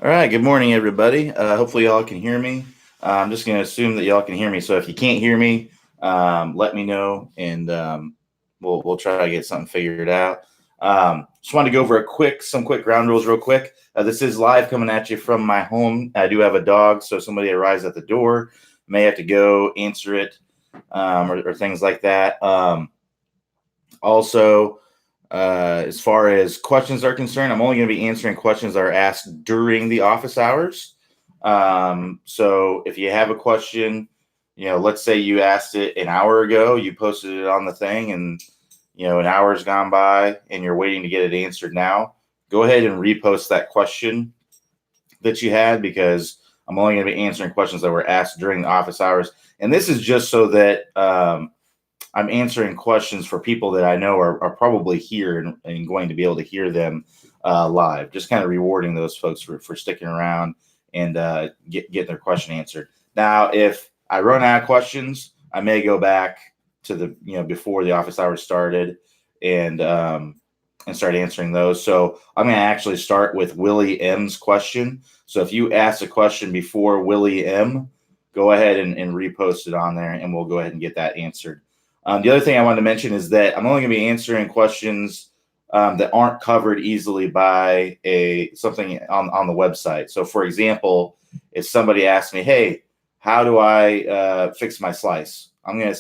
All right, good morning, everybody. Hopefully, y'all can hear me. I'm just going to assume that y'all can hear me. So if you can't hear me, let me know, and we'll try to get something figured out. Just wanted to go over some quick ground rules real quick. This is live coming at you from my home. I do have a dog, so somebody arrives at the door, may have to go answer it, or things like that. Also, as far as questions are concerned, I'm only going to be answering questions that are asked during the office hours. So if you have a question, let's say you asked it an hour ago, you posted it on the thing, and an hour's gone by, and you're waiting to get it answered now. Go ahead and repost that question that you had, because I'm only going to be answering questions that were asked during the office hours. And this is just so that I'm answering questions for people that I know are probably here and going to be able to hear them live. Just kind of rewarding those folks for sticking around and getting their question answered. Now, if I run out of questions, I may go back to the before the office hours started and start answering those. So I'm going to actually start with Willie M's question. So if you ask a question before Willie M, go ahead and repost it on there, and we'll go ahead and get that answered. The other thing I wanted to mention is that I'm only going to be answering questions that aren't covered easily by something on the website. So, for example, if somebody asks me, "Hey, how do I fix my slice?"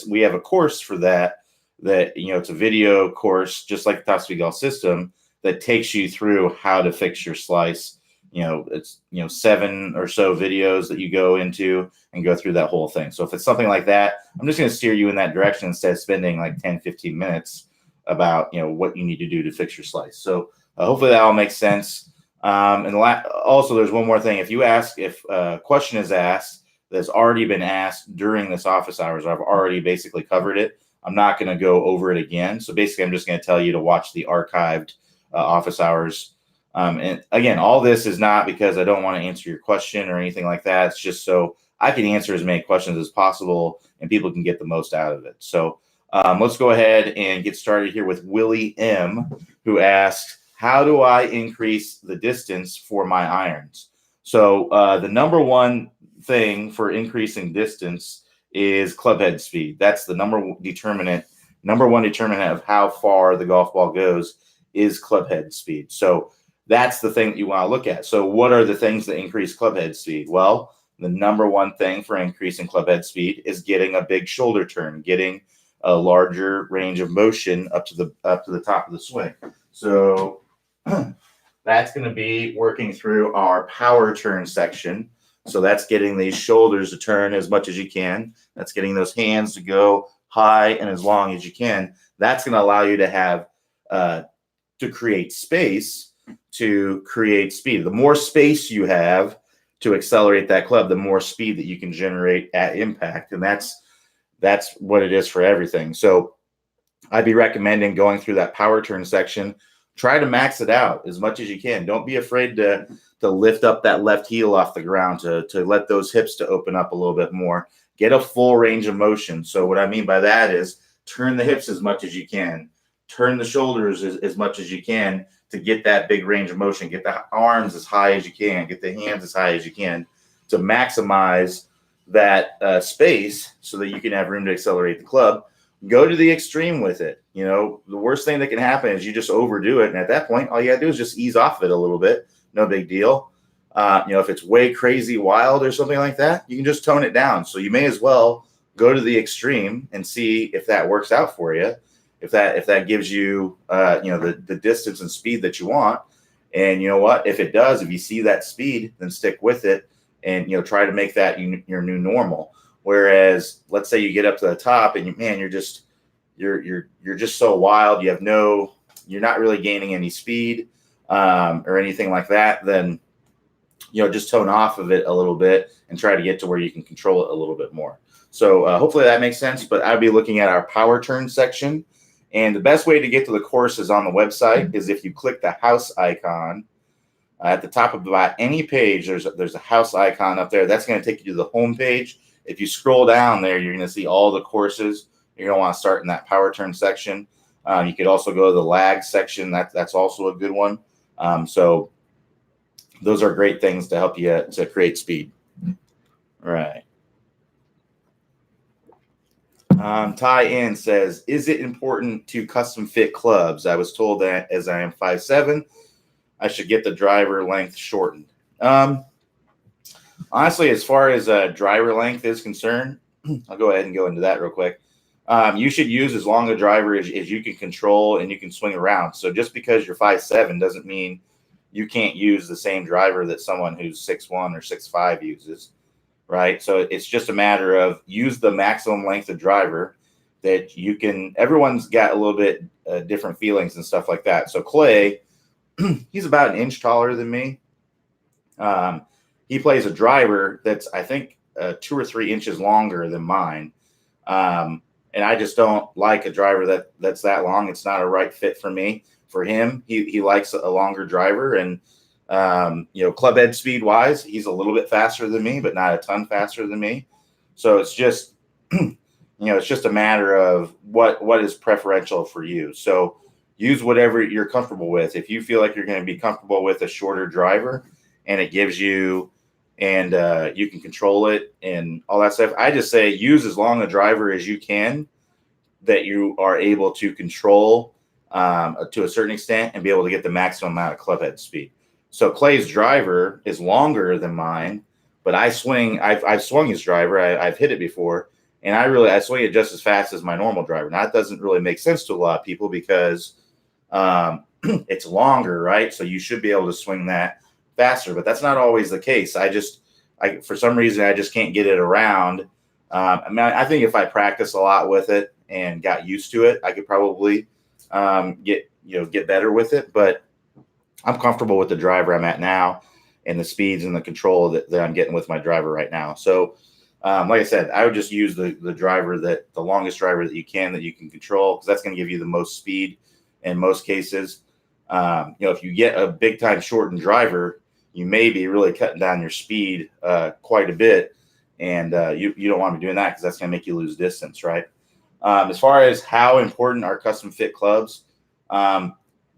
We have a course for that. It's a video course, just like the Top Golf system, that takes you through how to fix your slice. It's 7 or so videos that you go into and go through that whole thing. So if it's something like that, I'm just going to steer you in that direction instead of spending like 10-15 minutes about what you need to do to fix your slice. So hopefully that all makes sense. Also, there's one more thing. If a question is asked that's already been asked during this office hours, I've already basically covered it, I'm not going to go over it again. So basically, I'm just going to tell you to watch the archived office hours. And again, all this is not because I don't want to answer your question or anything like that. It's just so I can answer as many questions as possible and people can get the most out of it. So let's go ahead and get started here with Willie M, who asks, how do I increase the distance for my irons? So the number one thing for increasing distance is club head speed. That's the number one determinant of how far the golf ball goes is club head speed. So that's the thing that you want to look at. So what are the things that increase club head speed? Well, the number one thing for increasing club head speed is getting a big shoulder turn, getting a larger range of motion up to the top of the swing. So that's going to be working through our power turn section. So that's getting these shoulders to turn as much as you can. That's getting those hands to go high and as long as you can. That's going to allow you to have to create space, to create speed. The more space you have to accelerate that club, the more speed that you can generate at impact. And that's what it is for everything. So I'd be recommending going through that power turn section. Try to max it out as much as you can. Don't be afraid to lift up that left heel off the ground, to let those hips to open up a little bit more. Get a full range of motion. So what I mean by that is turn the hips as much as you can. Turn the shoulders as much as you can to get that big range of motion. Get the arms as high as you can. Get the hands as high as you can to maximize that space so that you can have room to accelerate the club. Go to the extreme with it. The worst thing that can happen is you just overdo it. And at that point, all you got to do is just ease off of it a little bit. No big deal. If it's way crazy wild or something like that, you can just tone it down. So you may as well go to the extreme and see if that works out for you. If that gives you, the distance and speed that you want. And you know what? If it does, if you see that speed, then stick with it and, try to make that your new normal. Whereas let's say you get up to the top and you're just so wild. You're not really gaining any speed or anything like that. Then, just tone off of it a little bit and try to get to where you can control it a little bit more. So hopefully that makes sense, but I'd be looking at our power turn section. And the best way to get to the course is on the website is if you click the house icon at the top of about any page, there's a house icon up there. That's going to take you to the home page. If you scroll down there, you're going to see all the courses. You're going to want to start in that power turn section. You could also go to the lag section. That's also a good one. So those are great things to help you to create speed. Right. Ty in says, is it important to custom fit clubs? I was told that as I am 5'7", I should get the driver length shortened. Honestly, as far as driver length is concerned, I'll go ahead and go into that real quick. You should use as long a driver as you can control and you can swing around. So just because you're 5'7" doesn't mean you can't use the same driver that someone who's 6'1" or 6'5" uses, right? So it's just a matter of use the maximum length of driver that you can. Everyone's got a little bit different feelings and stuff like that. So Clay, he's about an inch taller than me. He plays a driver that's, I think, 2 or 3 inches longer than mine. And I just don't like a driver that's that long. It's not a right fit for me. For him, he likes a longer driver. And, club head speed wise, he's a little bit faster than me, but not a ton faster than me. So it's just, it's just a matter of what is preferential for you. So use whatever you're comfortable with. If you feel like you're going to be comfortable with a shorter driver and it gives you, and you can control it and all that stuff, I just say use as long a driver as you can that you are able to control to a certain extent and be able to get the maximum amount of club head speed. So Clay's driver is longer than mine, but I've swung his driver. I've hit it before, and I swing it just as fast as my normal driver. Now, that doesn't really make sense to a lot of people because it's longer, right? So you should be able to swing that faster, but that's not always the case. For some reason, I just can't get it around. I think if I practice a lot with it and got used to it, I could probably get better with it. But I'm comfortable with the driver I'm at now and the speeds and the control that I'm getting with my driver right now. So, like I said, I would just use the driver the longest driver that you can control, because that's going to give you the most speed in most cases. If you get a big time shortened driver, you may be really cutting down your speed quite a bit, and you don't want to be doing that because that's going to make you lose distance, right? As far as how important are custom fit clubs,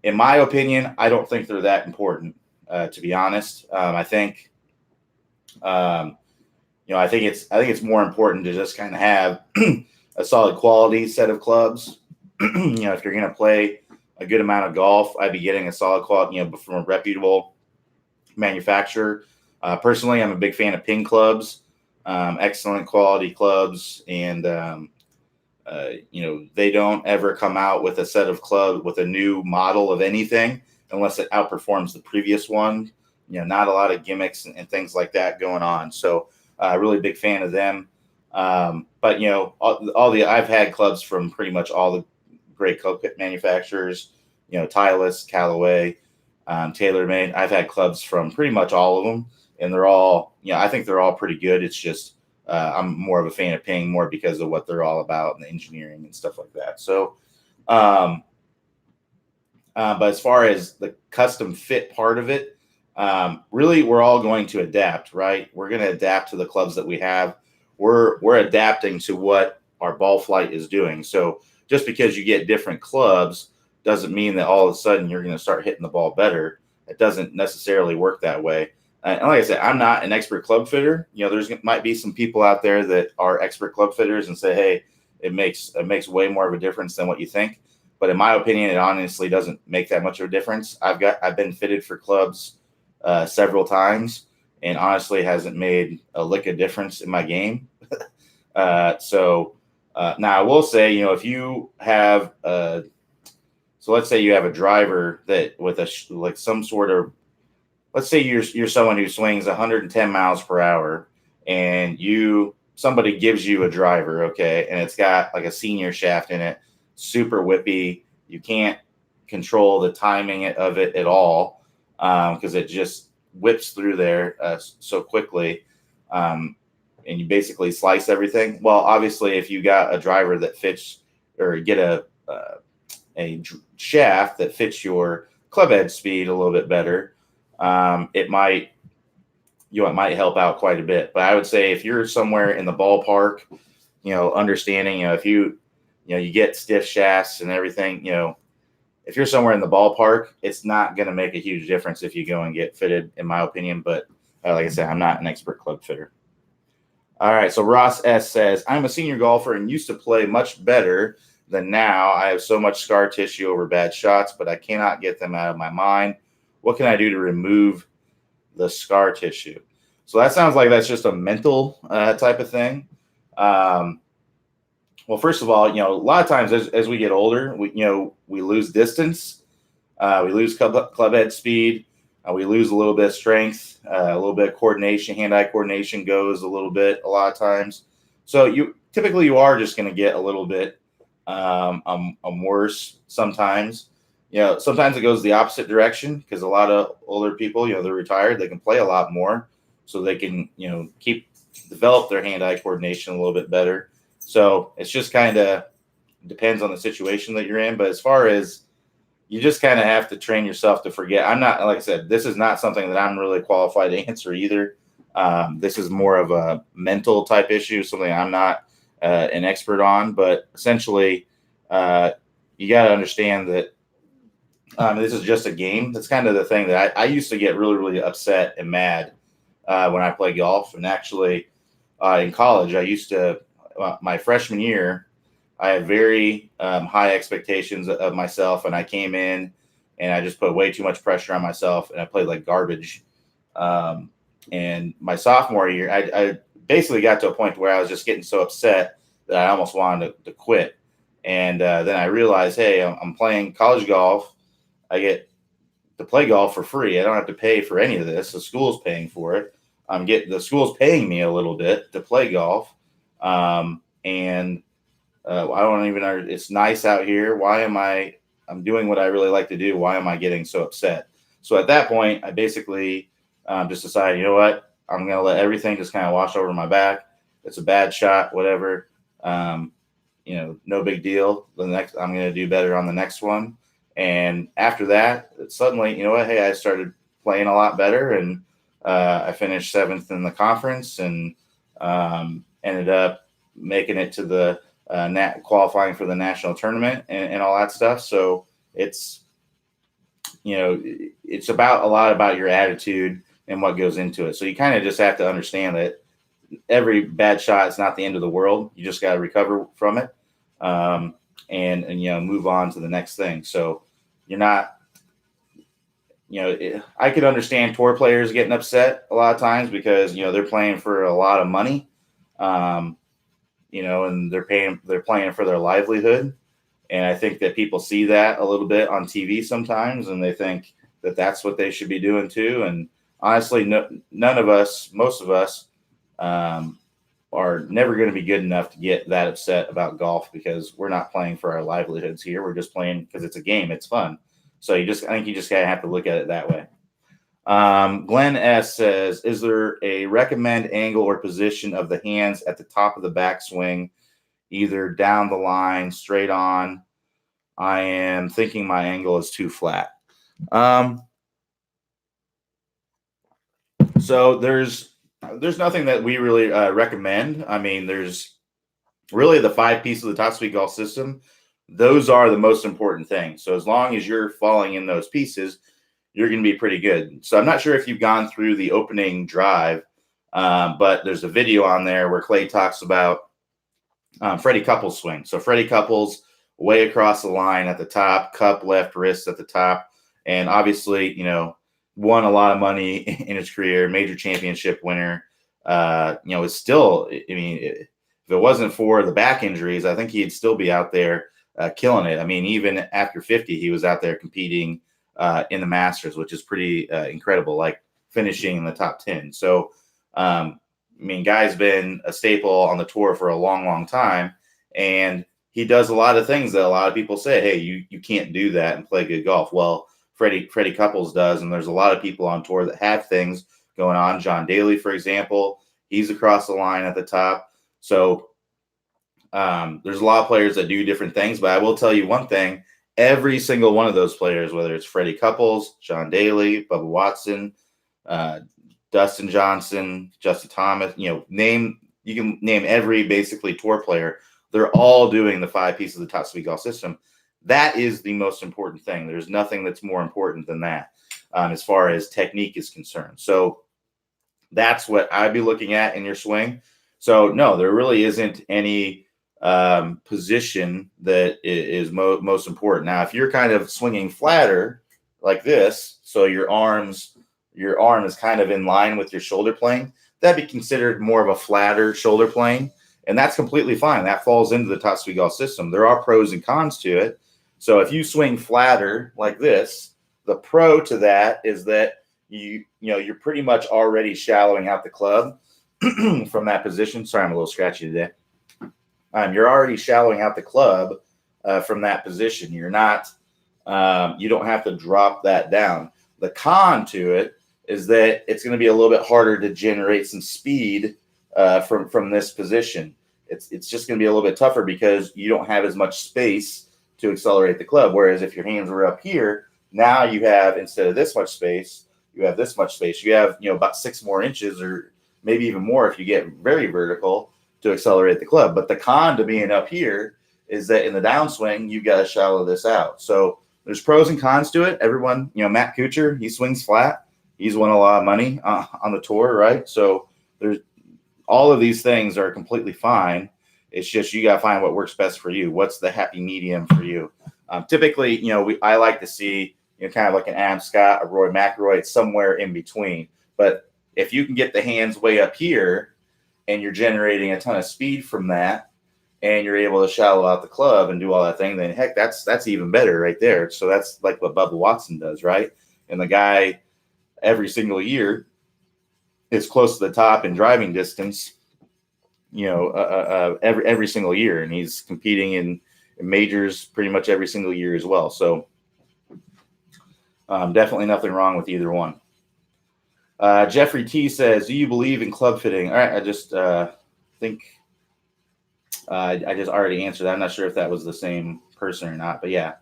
in my opinion, I don't think they're that important, to be honest. I think it's more important to just kind of have a solid quality set of clubs. If you're going to play a good amount of golf, I'd be getting a solid quality, from a reputable manufacturer. Personally, I'm a big fan of Ping clubs, excellent quality clubs, and they don't ever come out with a set of clubs with a new model of anything unless it outperforms the previous one. Not a lot of gimmicks and things like that going on. So, really big fan of them. But I've had clubs from pretty much all the great club manufacturers. Titleist, Callaway, TaylorMade. I've had clubs from pretty much all of them, and they're all, I think they're all pretty good. It's just I'm more of a fan of Ping, more because of what they're all about and the engineering and stuff like that. So, but as far as the custom fit part of it, really we're all going to adapt, right? We're going to adapt to the clubs that we have. We're adapting to what our ball flight is doing. So just because you get different clubs doesn't mean that all of a sudden you're going to start hitting the ball better. It doesn't necessarily work that way. And like I said, I'm not an expert club fitter. Might be some people out there that are expert club fitters and say, hey, it makes way more of a difference than what you think. But in my opinion, it honestly doesn't make that much of a difference. I've been fitted for clubs several times, and honestly hasn't made a lick of difference in my game. So now I will say, if you have so let's say you have a driver that with some sort of, let's say you're someone who swings 110 miles per hour, and somebody gives you a driver, okay, and it's got like a senior shaft in it, super whippy. You can't control the timing of it at all because it just whips through there so quickly, and you basically slice everything. Well, obviously, if you got a driver that fits, or get a shaft that fits your club head speed a little bit better, it might help out quite a bit. But I would say if you're somewhere in the ballpark, understanding, if you get stiff shafts and everything, if you're somewhere in the ballpark, it's not going to make a huge difference if you go and get fitted, in my opinion. But like I said, I'm not an expert club fitter. All right. So Ross S says, I'm a senior golfer and used to play much better than now. I have so much scar tissue over bad shots, but I cannot get them out of my mind. What can I do to remove the scar tissue? So that sounds like that's just a mental type of thing. Well, first of all, a lot of times as we get older, we lose distance, we lose club head speed, we lose a little bit of strength, a little bit of coordination, hand-eye coordination goes a little bit a lot of times. So you are just going to get a little bit worse sometimes. Sometimes it goes the opposite direction because a lot of older people, they're retired, they can play a lot more, so they can develop their hand-eye coordination a little bit better. So it's just kind of depends on the situation that you're in. But as far as you just kind of have to train yourself to forget. I'm not, like I said, this is not something that I'm really qualified to answer either. This is more of a mental type issue, something I'm not an expert on. But essentially, you got to understand that this is just a game. That's kind of the thing that I used to get really, really upset and mad when I play golf. And actually, in college, I used to, my freshman year, I had very high expectations of myself, and I came in and I just put way too much pressure on myself, and I played like garbage. And my sophomore year, I basically got to a point where I was just getting so upset that I almost wanted to quit. And then I realized, hey, I'm playing college golf. I get to play golf for free. I don't have to pay for any of this. The school's paying for it. The school's paying me a little bit to play golf. And I don't even know. It's nice out here. I'm doing what I really like to do. Why am I getting so upset? So at that point, I basically just decided, you know what? I'm going to let everything just kind of wash over my back. It's a bad shot, whatever. No big deal. I'm going to do better on the next one. And after that, suddenly, you know what? Hey, I started playing a lot better, and I finished 7th in the conference, and ended up making it to the qualifying for the national tournament and all that stuff. So it's about a lot about your attitude and what goes into it. So you kind of just have to understand that every bad shot is not the end of the world. You just got to recover from it, and move on to the next thing. So you're not, I could understand tour players getting upset a lot of times because they're playing for a lot of money. And they're playing for their livelihood. And I think that people see that a little bit on TV sometimes, and they think that that's what they should be doing too. And honestly, most of us, are never going to be good enough to get that upset about golf because we're not playing for our livelihoods here. We're just playing because it's a game. It's fun. So I think you just kind of have to look at it that way. Glenn S says, is there a recommend angle or position of the hands at the top of the backswing, either down the line, straight on? I am thinking my angle is too flat. So there's nothing that we really recommend. I mean, there's really the 5 pieces of the Top Speed Golf system. Those are the most important things. So as long as you're falling in those pieces, you're going to be pretty good. So I'm not sure if you've gone through the opening drive, but there's a video on there where Clay talks about Freddie Couples' swing. So Freddie Couples way across the line at the top, cup left wrist at the top, and obviously, won a lot of money in his career, major championship winner. Is still, if it wasn't for the back injuries, I think he'd still be out there killing it. I mean, even after 50, he was out there competing in the Masters, which is pretty incredible, like finishing in the top 10. So, guy's been a staple on the tour for a long, long time, and he does a lot of things that a lot of people say, hey, you can't do that and play good golf. Well, Freddie Couples does, and there's a lot of people on tour that have things going on. John Daly, for example, he's across the line at the top. So there's a lot of players that do different things, but I will tell you one thing. Every single one of those players, whether it's Freddie Couples, John Daly, Bubba Watson, Dustin Johnson, Justin Thomas, you can name every basically tour player. They're all doing the 5 pieces of the Top Speed Golf system. That is the most important thing. There's nothing that's more important than that as far as technique is concerned. So that's what I'd be looking at in your swing. So no, there really isn't any position that is most important. Now, if you're kind of swinging flatter like this, so your arm is kind of in line with your shoulder plane, that'd be considered more of a flatter shoulder plane, and that's completely fine. That falls into the top speed golf system. There are pros and cons to it. So if you swing flatter like this, the pro to that is that you're pretty much already shallowing out the club from that position. Sorry, I'm a little scratchy today. You're already shallowing out the club from that position. You're not, you don't have to drop that down. The con to it is that it's going to be a little bit harder to generate some speed from this position. It's just going to be a little bit tougher because you don't have as much space to accelerate the club. Whereas if your hands were up here, now you have, instead of this much space, you have this much space. You have, about 6 more inches or maybe even more if you get very vertical to accelerate the club. But the con to being up here is that in the downswing, you've got to shallow this out. So there's pros and cons to it. Everyone, Matt Kuchar, he swings flat. He's won a lot of money on the tour, right? So there's all of these things are completely fine. It's just you got to find what works best for you. What's the happy medium for you? Typically, I like to see kind of like an Adam Scott, a Roy McIlroy. It's somewhere in between. But if you can get the hands way up here and you're generating a ton of speed from that, and you're able to shallow out the club and do all that thing, then heck, that's even better right there. So that's like what Bubba Watson does, right? And the guy every single year is close to the top in driving distance, every single year, and he's competing in majors pretty much every single year as well. So definitely nothing wrong with either one. Jeffrey T says, do you believe in club fitting? All right, I just think I just already answered that. I'm not sure if that was the same person or not, but yeah.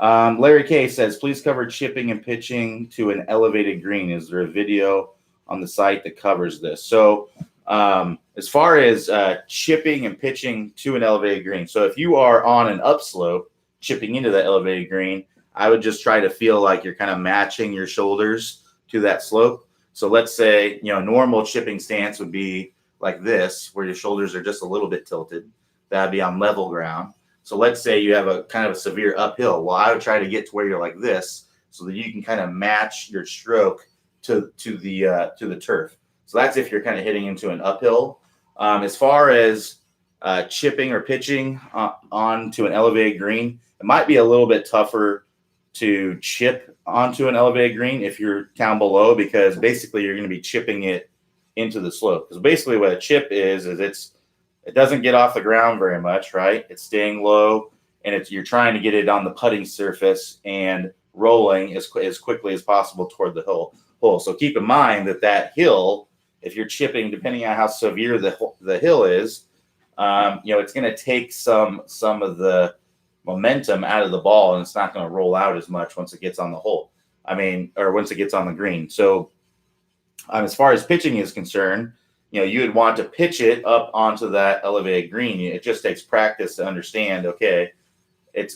Larry K says, please cover chipping and pitching to an elevated green. Is there a video on the site that covers this? So as far as chipping and pitching to an elevated green, so if you are on an upslope chipping into that elevated green, I would just try to feel like you're kind of matching your shoulders to that slope. So let's say, normal chipping stance would be like this, where your shoulders are just a little bit tilted. That'd be on level ground. So let's say you have a kind of a severe uphill. Well, I would try to get to where you're like this so that you can kind of match your stroke to the turf. So that's if you're kind of hitting into an uphill. As far as chipping or pitching onto an elevated green, it might be a little bit tougher to chip onto an elevated green if you're down below, because basically you're going to be chipping it into the slope. Because basically what a chip is it doesn't get off the ground very much, right? It's staying low, and you're trying to get it on the putting surface and rolling as quickly as possible toward the hole. So keep in mind that hill, if you're chipping, depending on how severe the hill is, it's going to take some of the momentum out of the ball, and it's not going to roll out as much once it gets on the hole. Or once it gets on the green. So as far as pitching is concerned, you would want to pitch it up onto that elevated green. It just takes practice to understand, okay,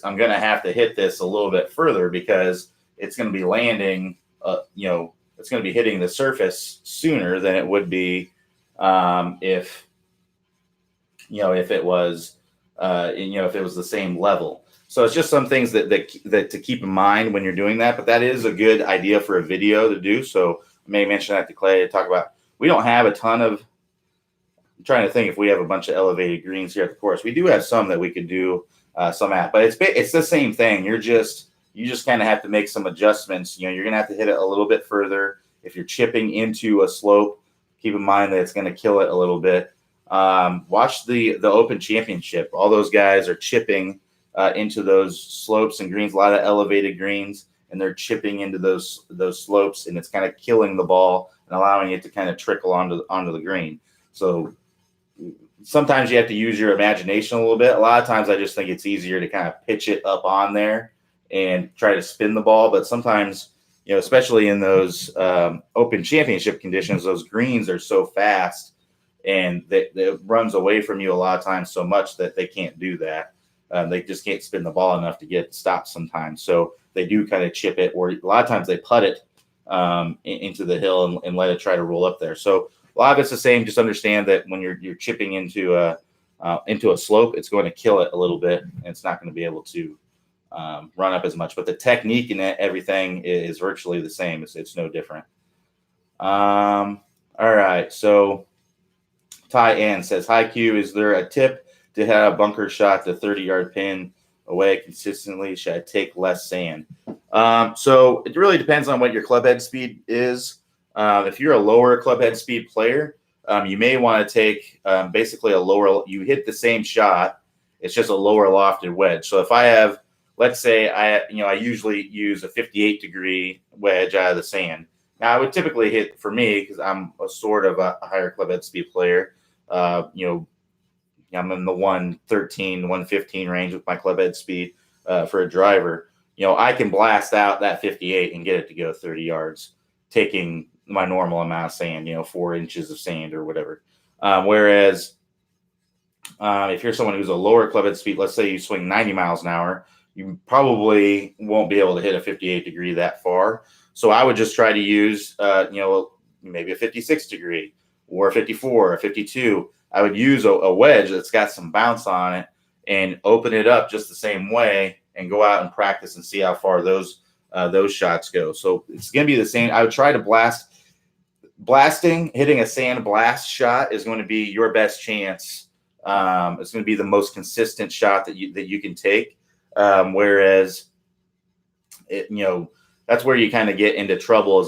I'm going to have to hit this a little bit further because it's going to be landing, it's going to be hitting the surface sooner than it would be if it was the same level. So it's just some things that to keep in mind when you're doing that. But that is a good idea for a video to do. So I may mention that to Clay to talk about. We don't have a ton of. I'm trying to think if we have a bunch of elevated greens here at the course. We do have some that we could do some at, but it's the same thing. You just kind of have to make some adjustments. You're going to have to hit it a little bit further. If you're chipping into a slope, keep in mind that it's going to kill it a little bit. Watch the Open Championship. All those guys are chipping into those slopes and greens, a lot of elevated greens, and they're chipping into those slopes, and it's kind of killing the ball and allowing it to kind of trickle onto the green. So sometimes you have to use your imagination a little bit. A lot of times I just think it's easier to kind of pitch it up on there and try to spin the ball. But sometimes, especially in those Open Championship conditions, those greens are so fast and it runs away from you a lot of times so much that they can't do that. They just can't spin the ball enough to get stopped sometimes. So they do kind of chip it, or a lot of times they putt it into the hill and let it try to roll up there. So a lot of it's the same. Just understand that when you're chipping into a slope, it's going to kill it a little bit, and it's not going to be able to run up as much. But the technique and everything is virtually the same. It's no different. All right. So Ty Ann says, "Hi Q, is there a tip to have a bunker shot to 30-yard pin away consistently? Should I take less sand?" So it really depends on what your club head speed is. If you're a lower club head speed player, you may want to take basically a lower. You hit the same shot, it's just a lower lofted wedge. So if I have, let's say I usually use a 58-degree wedge out of the sand. Now I would typically hit, for me, because I'm a sort of a higher club head speed player. I'm in the 113, 115 range with my club head speed for a driver. I can blast out that 58 and get it to go 30 yards, taking my normal amount of sand, 4 inches of sand or whatever. Whereas if you're someone who's a lower club head speed, let's say you swing 90 miles an hour, you probably won't be able to hit a 58-degree that far. So I would just try to use, maybe a 56-degree or a 54, a 52. I would use a wedge that's got some bounce on it and open it up just the same way and go out and practice and see how far those shots go. So it's going to be the same. I would try to hitting a sand blast shot is going to be your best chance. It's going to be the most consistent shot that you can take. Whereas that's where you kind of get into trouble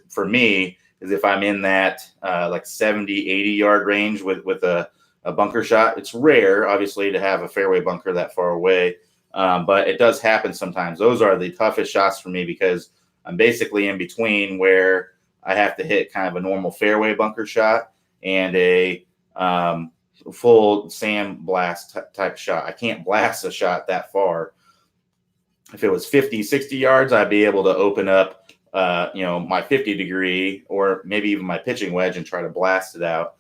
for me is if I'm in that like 70, 80-yard range with a bunker shot. It's rare, obviously, to have a fairway bunker that far away, but it does happen sometimes. Those are the toughest shots for me because I'm basically in between where I have to hit kind of a normal fairway bunker shot and a full sand blast type shot. I can't blast a shot that far. If it was 50, 60 yards, I'd be able to open up my 50-degree or maybe even my pitching wedge and try to blast it out.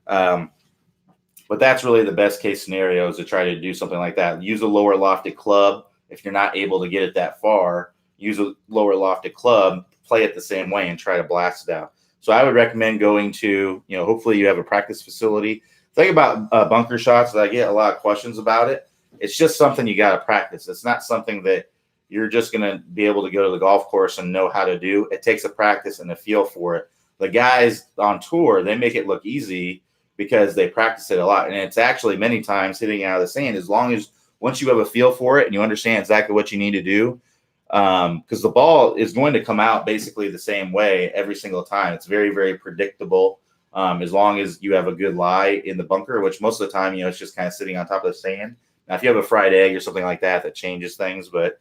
But that's really the best case scenario, is to try to do something like that. Use a lower lofted club. If you're not able to get it that far, use a lower lofted club, play it the same way and try to blast it out. So I would recommend going to, hopefully you have a practice facility. The thing about bunker shots, that I get a lot of questions about it. It's just something you got to practice. It's not something that you're just going to be able to go to the golf course and know how to do. It takes a practice and a feel for it. The guys on tour, they make it look easy because they practice it a lot. And it's actually many times hitting out of the sand, as long as once you have a feel for it and you understand exactly what you need to do, because the ball is going to come out basically the same way every single time. It's very, very predictable, as long as you have a good lie in the bunker, which most of the time, it's just kind of sitting on top of the sand. Now, if you have a fried egg or something like that, that changes things. But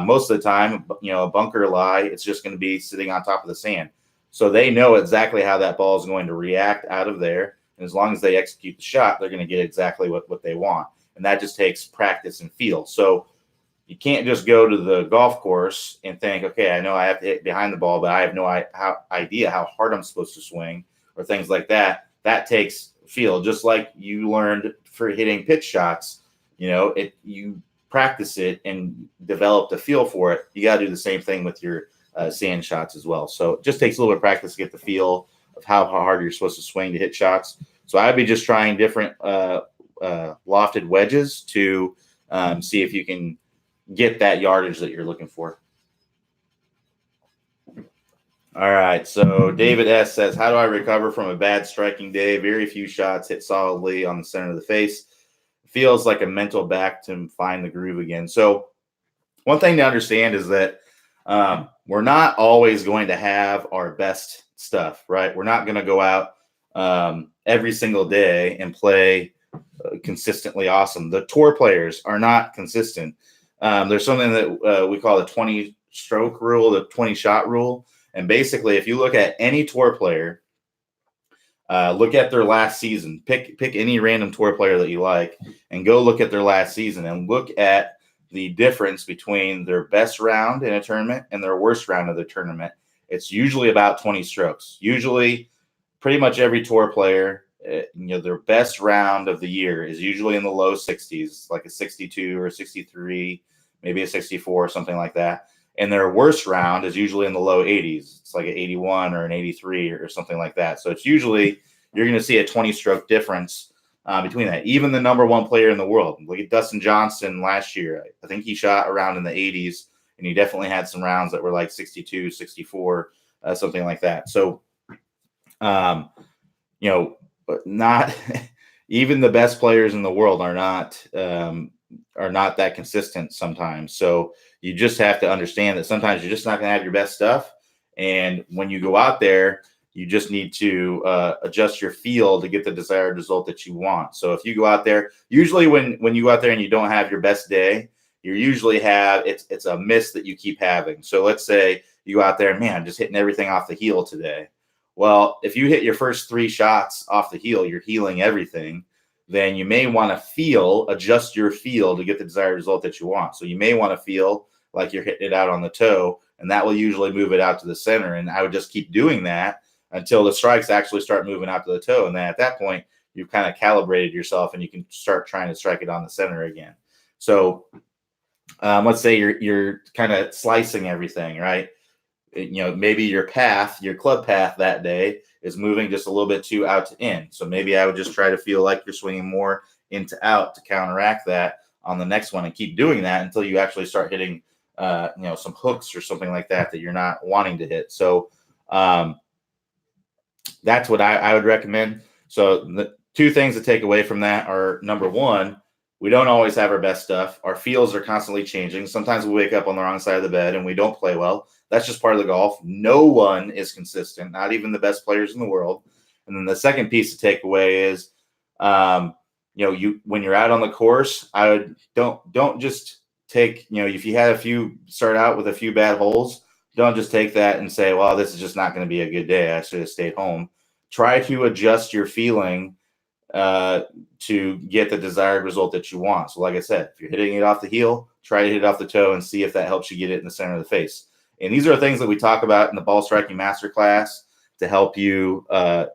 most of the time, a bunker lie, it's just going to be sitting on top of the sand. So they know exactly how that ball is going to react out of there. And as long as they execute the shot, they're going to get exactly what they want. And that just takes practice and feel. So you can't just go to the golf course and think, okay, I know I have to hit behind the ball, but I have no idea how hard I'm supposed to swing or things like that. That takes feel, just like you learned for hitting pitch shots. You practice it and develop the feel for it. You got to do the same thing with your sand shots as well. So it just takes a little bit of practice to get the feel of how hard you're supposed to swing to hit shots. So I'd be just trying different lofted wedges to see if you can get that yardage that you're looking for. All right. So David S. says, how do I recover from a bad striking day? Very few shots hit solidly on the center of the face. Feels like a mental back to find the groove again. So one thing to understand is that we're not always going to have our best stuff, right? We're not going to go out every single day and play consistently awesome. The tour players are not consistent. There's something that we call the 20-stroke rule, the 20-shot rule. And basically, if you look at any tour player, look at their last season, pick any random tour player that you like and go look at their last season and look at the difference between their best round in a tournament and their worst round of the tournament. It's usually about 20 strokes. Usually pretty much every tour player their best round of the year is usually in the low 60s, like a 62 or a 63, maybe a 64, something like that. And their worst round is usually in the low 80s. It's like an 81 or an 83 or something like that. So it's usually you're going to see a 20-stroke difference between that. Even the number one player in the world, look at Dustin Johnson last year. I think he shot around in the 80s, and he definitely had some rounds that were like 62, 64, something like that. So, not even the best players in the world are not that consistent sometimes. So you just have to understand that sometimes you're just not going to have your best stuff. And when you go out there, you just need to adjust your feel to get the desired result that you want. So if you go out there, usually when you go out there and you don't have your best day, you usually have it's a miss that you keep having. So let's say you go out there and, man, I'm just hitting everything off the heel today. Well, if you hit your first 3 shots off the heel, you're healing everything. Then you may want to adjust your feel to get the desired result that you want. So you may want to feel like you're hitting it out on the toe, and that will usually move it out to the center. And I would just keep doing that until the strikes actually start moving out to the toe. And then at that point, you've kind of calibrated yourself and you can start trying to strike it on the center again. So let's say you're kind of slicing everything, right? Maybe your club path that day is moving just a little bit too out to in. So maybe I would just try to feel like you're swinging more into out to counteract that on the next one, and keep doing that until you actually start hitting, some hooks or something like that you're not wanting to hit. So that's what I would recommend. So the 2 things to take away from that are, number 1, we don't always have our best stuff. Our feels are constantly changing. Sometimes we wake up on the wrong side of the bed and we don't play well. That's just part of the golf. No one is consistent, not even the best players in the world. And then the second piece to take away is, when you're out on the course, I would don't just take, if you start out with a few bad holes, don't just take that and say, well, this is just not going to be a good day. I should have stayed home. Try to adjust your feeling to get the desired result that you want. So like I said, if you're hitting it off the heel, try to hit it off the toe and see if that helps you get it in the center of the face. And these are things that we talk about in the ball striking masterclass to help you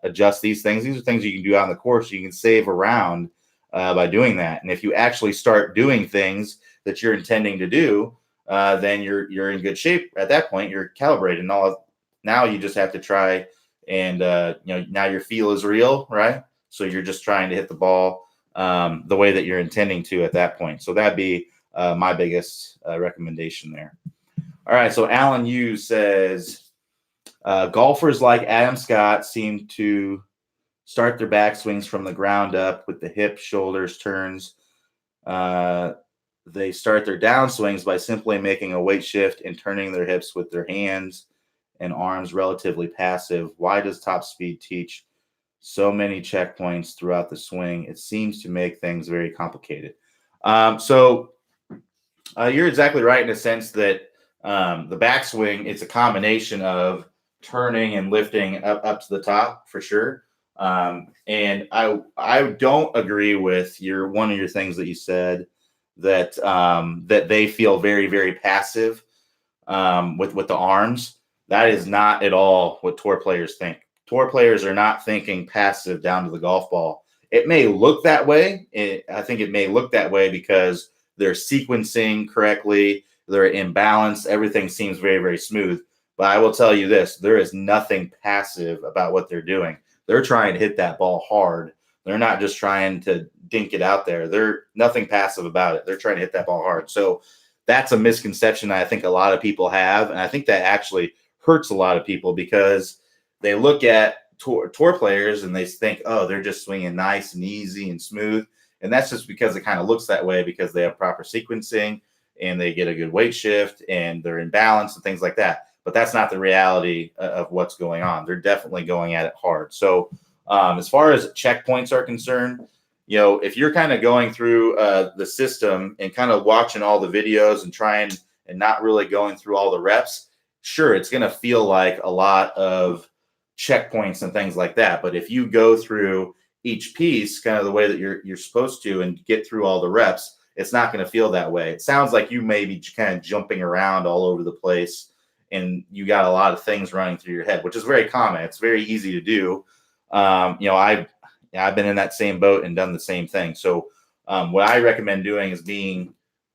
adjust these things. These are things you can do out on the course. You can save a round by doing that. And if you actually start doing things that you're intending to do, then you're in good shape. At that point, you're calibrated. Now you just have to try and, now your feel is real, right? So you're just trying to hit the ball the way that you're intending to at that point. So that'd be my biggest recommendation there. All right. So Alan Hughes says, golfers like Adam Scott seem to start their backswings from the ground up with the hip, shoulders, turns. They start their downswings by simply making a weight shift and turning their hips with their hands and arms relatively passive. Why does Top Speed teach so many checkpoints throughout the swing? It seems to make things very complicated. So you're exactly right in the sense that the backswing, it's a combination of turning and lifting up to the top for sure. And I don't agree with one of your things that you said that that they feel very, very passive with the arms. That is not at all what tour players think. Tour players are not thinking passive down to the golf ball. It may look that way. I think it may look that way because they're sequencing correctly. They're in balance. Everything seems very, very smooth. But I will tell you this, there is nothing passive about what they're doing. They're trying to hit that ball hard. They're not just trying to dink it out there. They're nothing passive about it. They're trying to hit that ball hard. So that's a misconception that I think a lot of people have. And I think that actually hurts a lot of people because they look at tour players and they think, oh, they're just swinging nice and easy and smooth. And that's just because it kind of looks that way because they have proper sequencing and they get a good weight shift and they're in balance and things like that. But that's not the reality of what's going on. They're definitely going at it hard. So as far as checkpoints are concerned, if you're kind of going through the system and kind of watching all the videos and trying and not really going through all the reps, sure, it's going to feel like a lot of checkpoints and things like that. But if you go through each piece kind of the way that you're supposed to and get through all the reps, it's not going to feel that way. It sounds like you may be kind of jumping around all over the place and you got a lot of things running through your head, which is very common. It's very easy to do. I've been in that same boat and done the same thing. So what I recommend doing is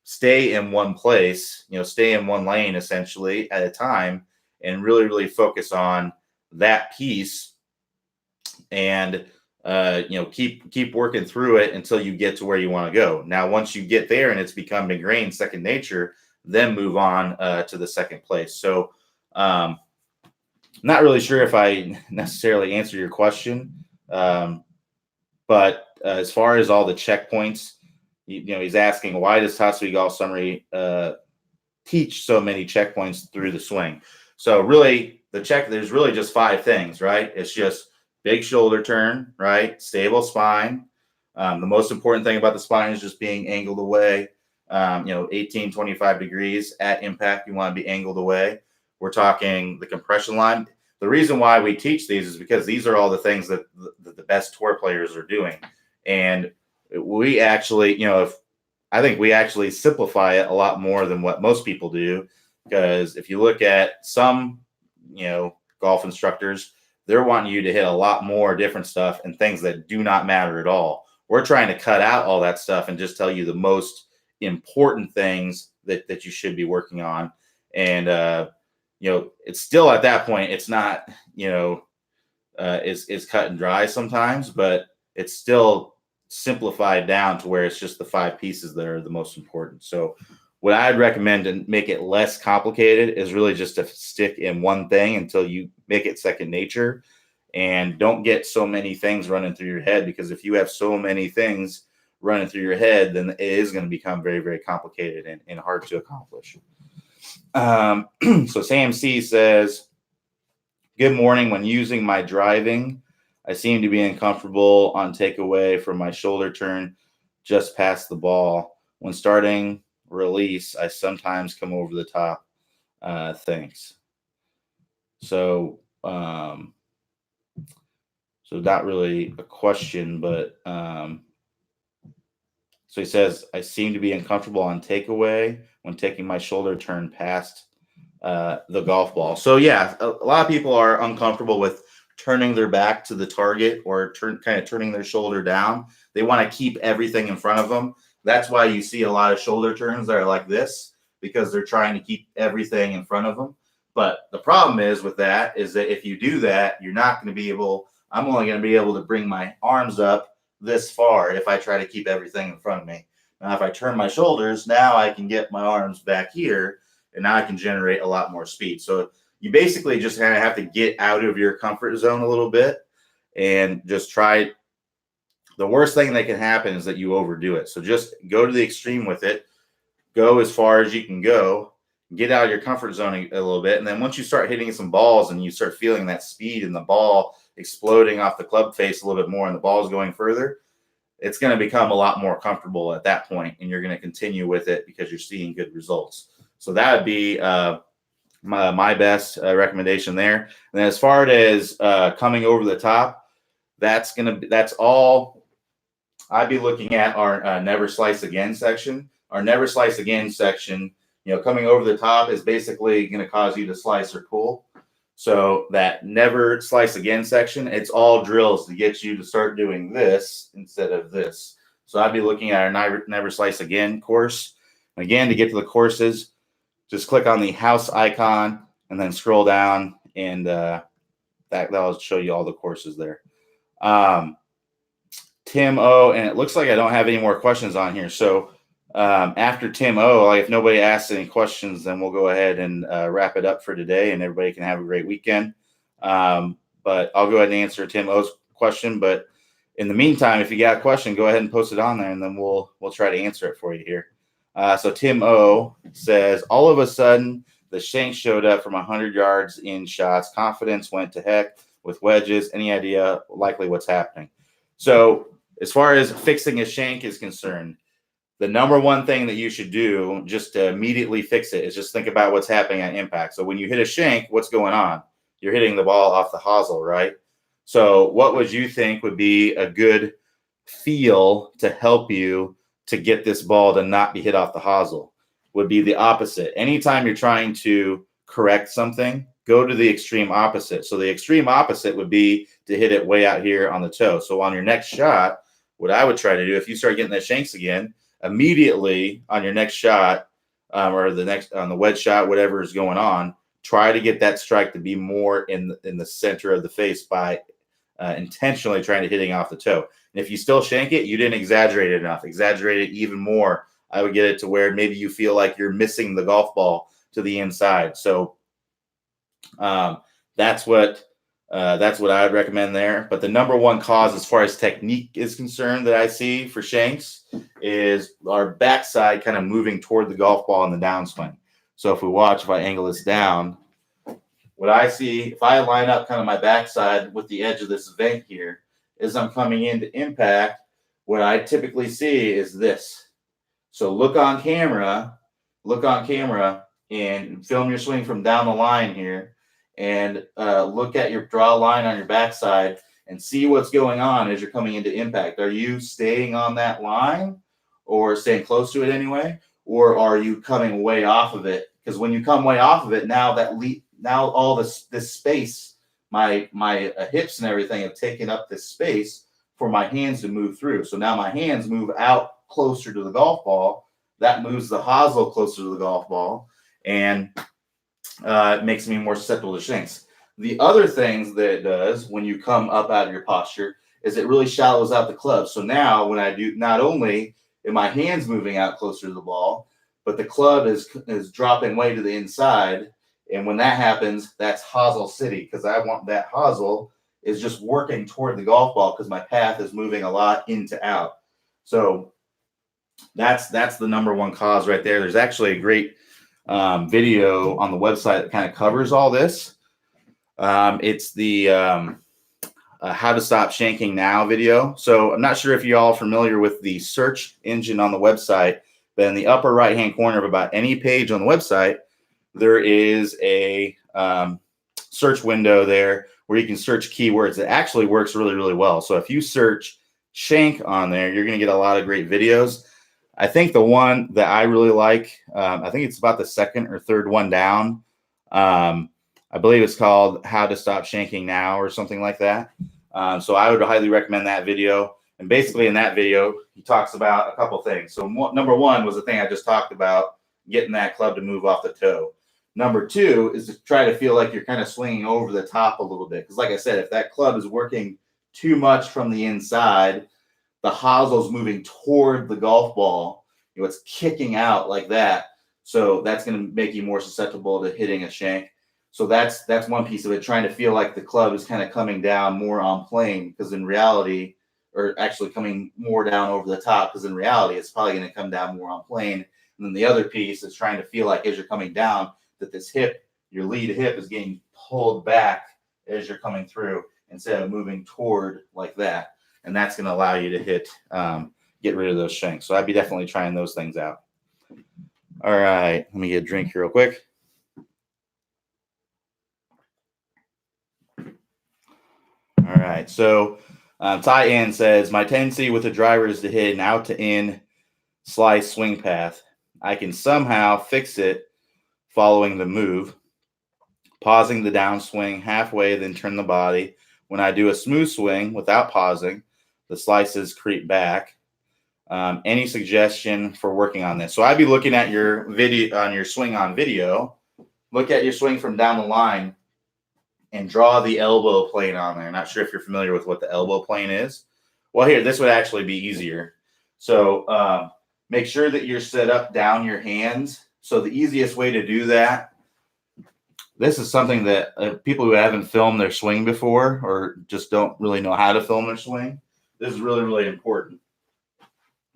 stay in one place, stay in one lane essentially at a time, and really, really focus on that piece, and keep working through it until you get to where you want to go. Now, once you get there and it's become ingrained second nature, then move on to the second place. So not really sure if I necessarily answer your question, but as far as all the checkpoints, he's asking, why does Tasui Golf Summary teach so many checkpoints through the swing? So really, there's really just 5 things, right? It's just big shoulder turn, right? Stable spine. The most important thing about the spine is just being angled away. 18, 25 degrees at impact, you want to be angled away. We're talking the compression line. The reason why we teach these is because these are all the things that the best tour players are doing. And we actually, I think we actually simplify it a lot more than what most people do. Because if you look at some, golf instructors, they're wanting you to hit a lot more different stuff and things that do not matter at all. We're trying to cut out all that stuff and just tell you the most important things that you should be working on. And, it's still at that point, it's not, is cut and dry sometimes, but it's still simplified down to where it's just the 5 pieces that are the most important. So what I'd recommend to make it less complicated is really just to stick in one thing until you make it second nature, and don't get so many things running through your head, because if you have so many things running through your head, then it is going to become very, very complicated and hard to accomplish. So Sam C says, good morning. When using my driving, I seem to be uncomfortable on takeaway from my shoulder turn just past the ball. When starting release, I sometimes come over the top. Thanks. So not really a question, but so he says, I seem to be uncomfortable on takeaway when taking my shoulder turn past the golf ball. So yeah, a lot of people are uncomfortable with turning their back to the target, or kind of turning their shoulder down. They want to keep everything in front of them. That's why you see a lot of shoulder turns that are like this, because they're trying to keep everything in front of them. But the problem is with that is that if you do that, you're not going to be able, I'm only going to be able to bring my arms up this far if I try to keep everything in front of me. Now, if I turn my shoulders, now I can get my arms back here, and now I can generate a lot more speed. So you basically just kind of have to get out of your comfort zone a little bit and just try. The worst thing that can happen is that you overdo it. So just go to the extreme with it. Go as far as you can go. Get out of your comfort zone a little bit. And then once you start hitting some balls and you start feeling that speed and the ball exploding off the club face a little bit more and the ball is going further, it's going to become a lot more comfortable at that point, and you're going to continue with it because you're seeing good results. So that would be my best recommendation there. And then as far as coming over the top, that's all I'd be looking at our Never Slice Again section. Our Never Slice Again section, coming over the top is basically going to cause you to slice or pull. So that Never Slice Again section, it's all drills to get you to start doing this instead of this. So I'd be looking at our Never Slice Again course. And again, to get to the courses, just click on the house icon and then scroll down, and that'll show you all the courses there. Tim O, and it looks like I don't have any more questions on here. So after Tim O, if nobody asks any questions, then we'll go ahead and wrap it up for today, and everybody can have a great weekend. But I'll go ahead and answer Tim O's question. But in the meantime, if you got a question, go ahead and post it on there, and then we'll try to answer it for you here. So Tim O says, all of a sudden, the shank showed up from 100 yards in shots. Confidence went to heck with wedges. Any idea likely what's happening? So as far as fixing a shank is concerned, the number one thing that you should do just to immediately fix it is just think about what's happening at impact. So when you hit a shank, what's going on? You're hitting the ball off the hosel, right? So what would you think would be a good feel to help you to get this ball to not be hit off the hosel? Would be the opposite. Anytime you're trying to correct something, go to the extreme opposite. So the extreme opposite would be to hit it way out here on the toe. So on your next shot, what I would try to do, if you start getting that shanks again, immediately on your next shot, or the next on the wedge shot, whatever is going on, try to get that strike to be more in the center of the face by intentionally trying to hitting off the toe. And if you still shank it, you didn't exaggerate it enough. Exaggerate it even more. I would get it to where maybe you feel like you're missing the golf ball to the inside. So that's what I would recommend there. But the number one cause as far as technique is concerned that I see for shanks is our backside kind of moving toward the golf ball in the downswing. So if we watch, if I angle this down, what I see, if I line up kind of my backside with the edge of this vent here, as I'm coming into impact, what I typically see is this. So look on camera and film your swing from down the line here, and look at your draw line on your backside and see what's going on as you're coming into impact. Are you staying on that line or staying close to it anyway? Or are you coming way off of it? Because when you come way off of it, now all this space, my hips and everything have taken up this space for my hands to move through. So now my hands move out closer to the golf ball. That moves the hosel closer to the golf ball, and it makes me more susceptible to shanks. The other things that it does when you come up out of your posture is it really shallows out the club. So now when I do, not only am my hands moving out closer to the ball, but the club is dropping way to the inside. And when that happens, that's hosel city, because I want that hosel is just working toward the golf ball because my path is moving a lot in to out. So that's the number one cause right there. There's actually a great video on the website that kind of covers all this. It's the how to stop shanking now video. So I'm not sure if you all are familiar with the search engine on the website, but in the upper right hand corner of about any page on the website, there is a search window there where you can search keywords. It actually works really, really well. So if you search shank on there, you're going to get a lot of great videos. I think the one that I really like, I think it's about the second or third one down. I believe it's called How to Stop Shanking Now or something like that. So I would highly recommend that video. And basically in that video, he talks about a couple things. So number one was the thing I just talked about, getting that club to move off the toe. Number two is to try to feel like you're kind of swinging over the top a little bit. Because like I said, if that club is working too much from the inside, the hosel's moving toward the golf ball. It's kicking out like that. So that's going to make you more susceptible to hitting a shank. So that's one piece of it, trying to feel like the club is kind of coming down more on plane, because in reality, or actually coming more down over the top, because in reality, it's probably going to come down more on plane. And then the other piece is trying to feel like as you're coming down, that this hip, your lead hip, is getting pulled back as you're coming through instead of moving toward like that. And that's going to allow you to hit, get rid of those shanks. So I'd be definitely trying those things out. All right, let me get a drink here real quick. All right, so Ty Ann says, my tendency with the driver is to hit an out to in slice swing path. I can somehow fix it following the move, pausing the downswing halfway, then turn the body. When I do a smooth swing without pausing, the slices creep back. Any suggestion for working on this? So I'd be looking at your video on your swing on video. Look at your swing from down the line and draw the elbow plane on there. Not sure if you're familiar with what the elbow plane is. Well, here, this would actually be easier. So make sure that you're set up down your hands. So the easiest way to do that, this is something that people who haven't filmed their swing before or just don't really know how to film their swing, this is really, really important.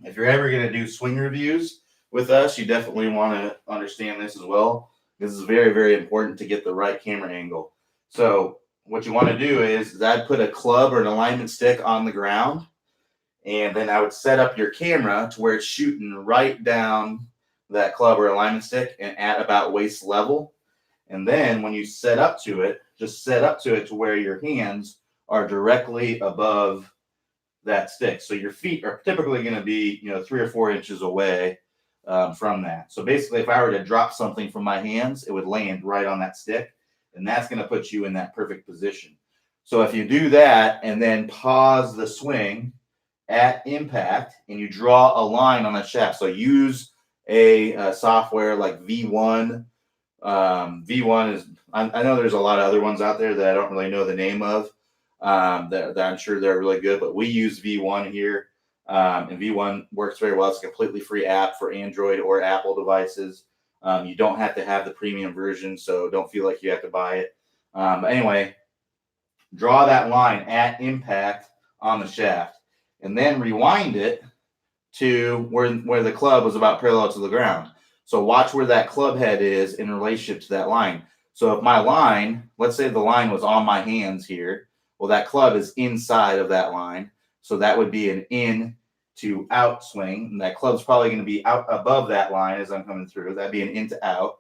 If you're ever going to do swing reviews with us, you definitely want to understand this as well. This is very, very important to get the right camera angle. So what you want to do is I'd put a club or an alignment stick on the ground, and then I would set up your camera to where it's shooting right down that club or alignment stick and at about waist level. And then when you set up to it, just set up to it to where your hands are directly above that stick. So your feet are typically going to be, 3 or 4 inches away from that. So basically, if I were to drop something from my hands, it would land right on that stick. then that's going to put you in that perfect position. So if you do that and then pause the swing at impact and you draw a line on the shaft, so use a software like V1. V1 is, I know there's a lot of other ones out there that I don't really know the name of, that I'm sure they're really good, but we use V1 here. And V1 works very well. It's a completely free app for Android or Apple devices. You don't have to have the premium version, so don't feel like you have to buy it. But anyway, draw that line at impact on the shaft and then rewind it to where the club was about parallel to the ground. So watch where that club head is in relationship to that line. So if my line, let's say the line was on my hands here, well, that club is inside of that line. So that would be an in to out swing. And that club's probably going to be out above that line as I'm coming through. That'd be an in to out.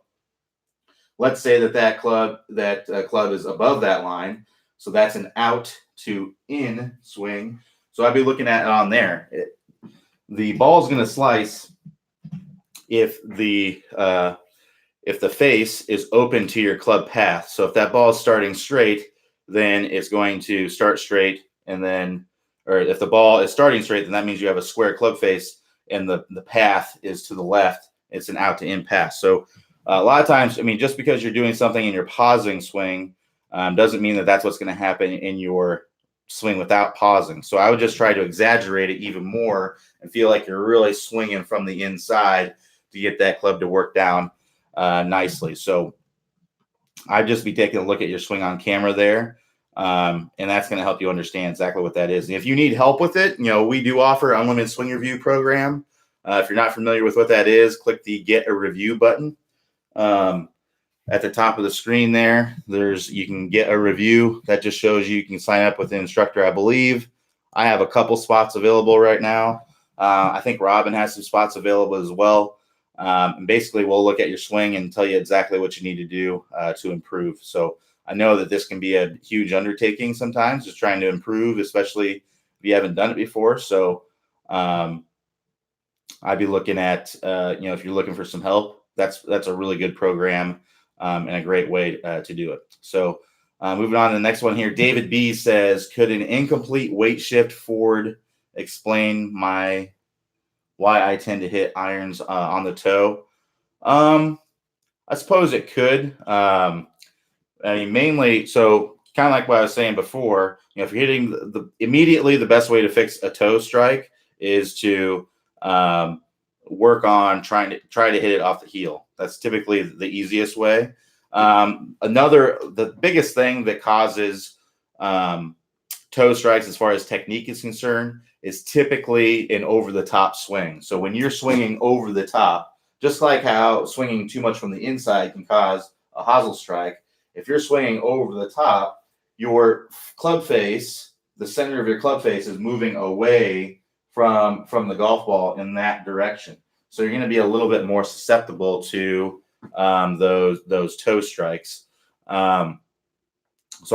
Let's say that club is above that line. So that's an out to in swing. So I'd be looking at it on there. The ball's going to slice if the face is open to your club path. So if that ball is starting straight, then it's going to start straight, and then, or if the ball is starting straight, then that means you have a square club face and the path is to the left. It's an out to in pass. So a lot of times, I mean, just because you're doing something in your pausing swing doesn't mean that that's what's going to happen in your swing without pausing. So I would just try to exaggerate it even more and feel like you're really swinging from the inside to get that club to work down nicely. So I'd just be taking a look at your swing on camera there. And that's going to help you understand exactly what that is. And if you need help with it, we do offer Unlimited Swing Review program. If you're not familiar with what that is, click the Get a Review button. At the top of the screen there, you can get a review. That just shows you can sign up with an instructor, I believe. I have a couple spots available right now. I think Robin has some spots available as well. And basically, we'll look at your swing and tell you exactly what you need to do to improve. So I know that this can be a huge undertaking sometimes, just trying to improve, especially if you haven't done it before. So I'd be looking at, if you're looking for some help, that's a really good program and a great way to do it. So moving on to the next one here, David B says, could an incomplete weight shift forward explain why I tend to hit irons on the toe? I suppose it could. I mean, mainly, so kind of like what I was saying before, if you're hitting immediately, the best way to fix a toe strike is to work on try to hit it off the heel. That's typically the easiest way. The biggest thing that causes toe strikes as far as technique is concerned is typically an over-the-top swing. So when you're swinging over the top, just like how swinging too much from the inside can cause a hosel strike, if you're swinging over the top, your club face, the center of your club face is moving away from the golf ball in that direction. So you're going to be a little bit more susceptible to those toe strikes. So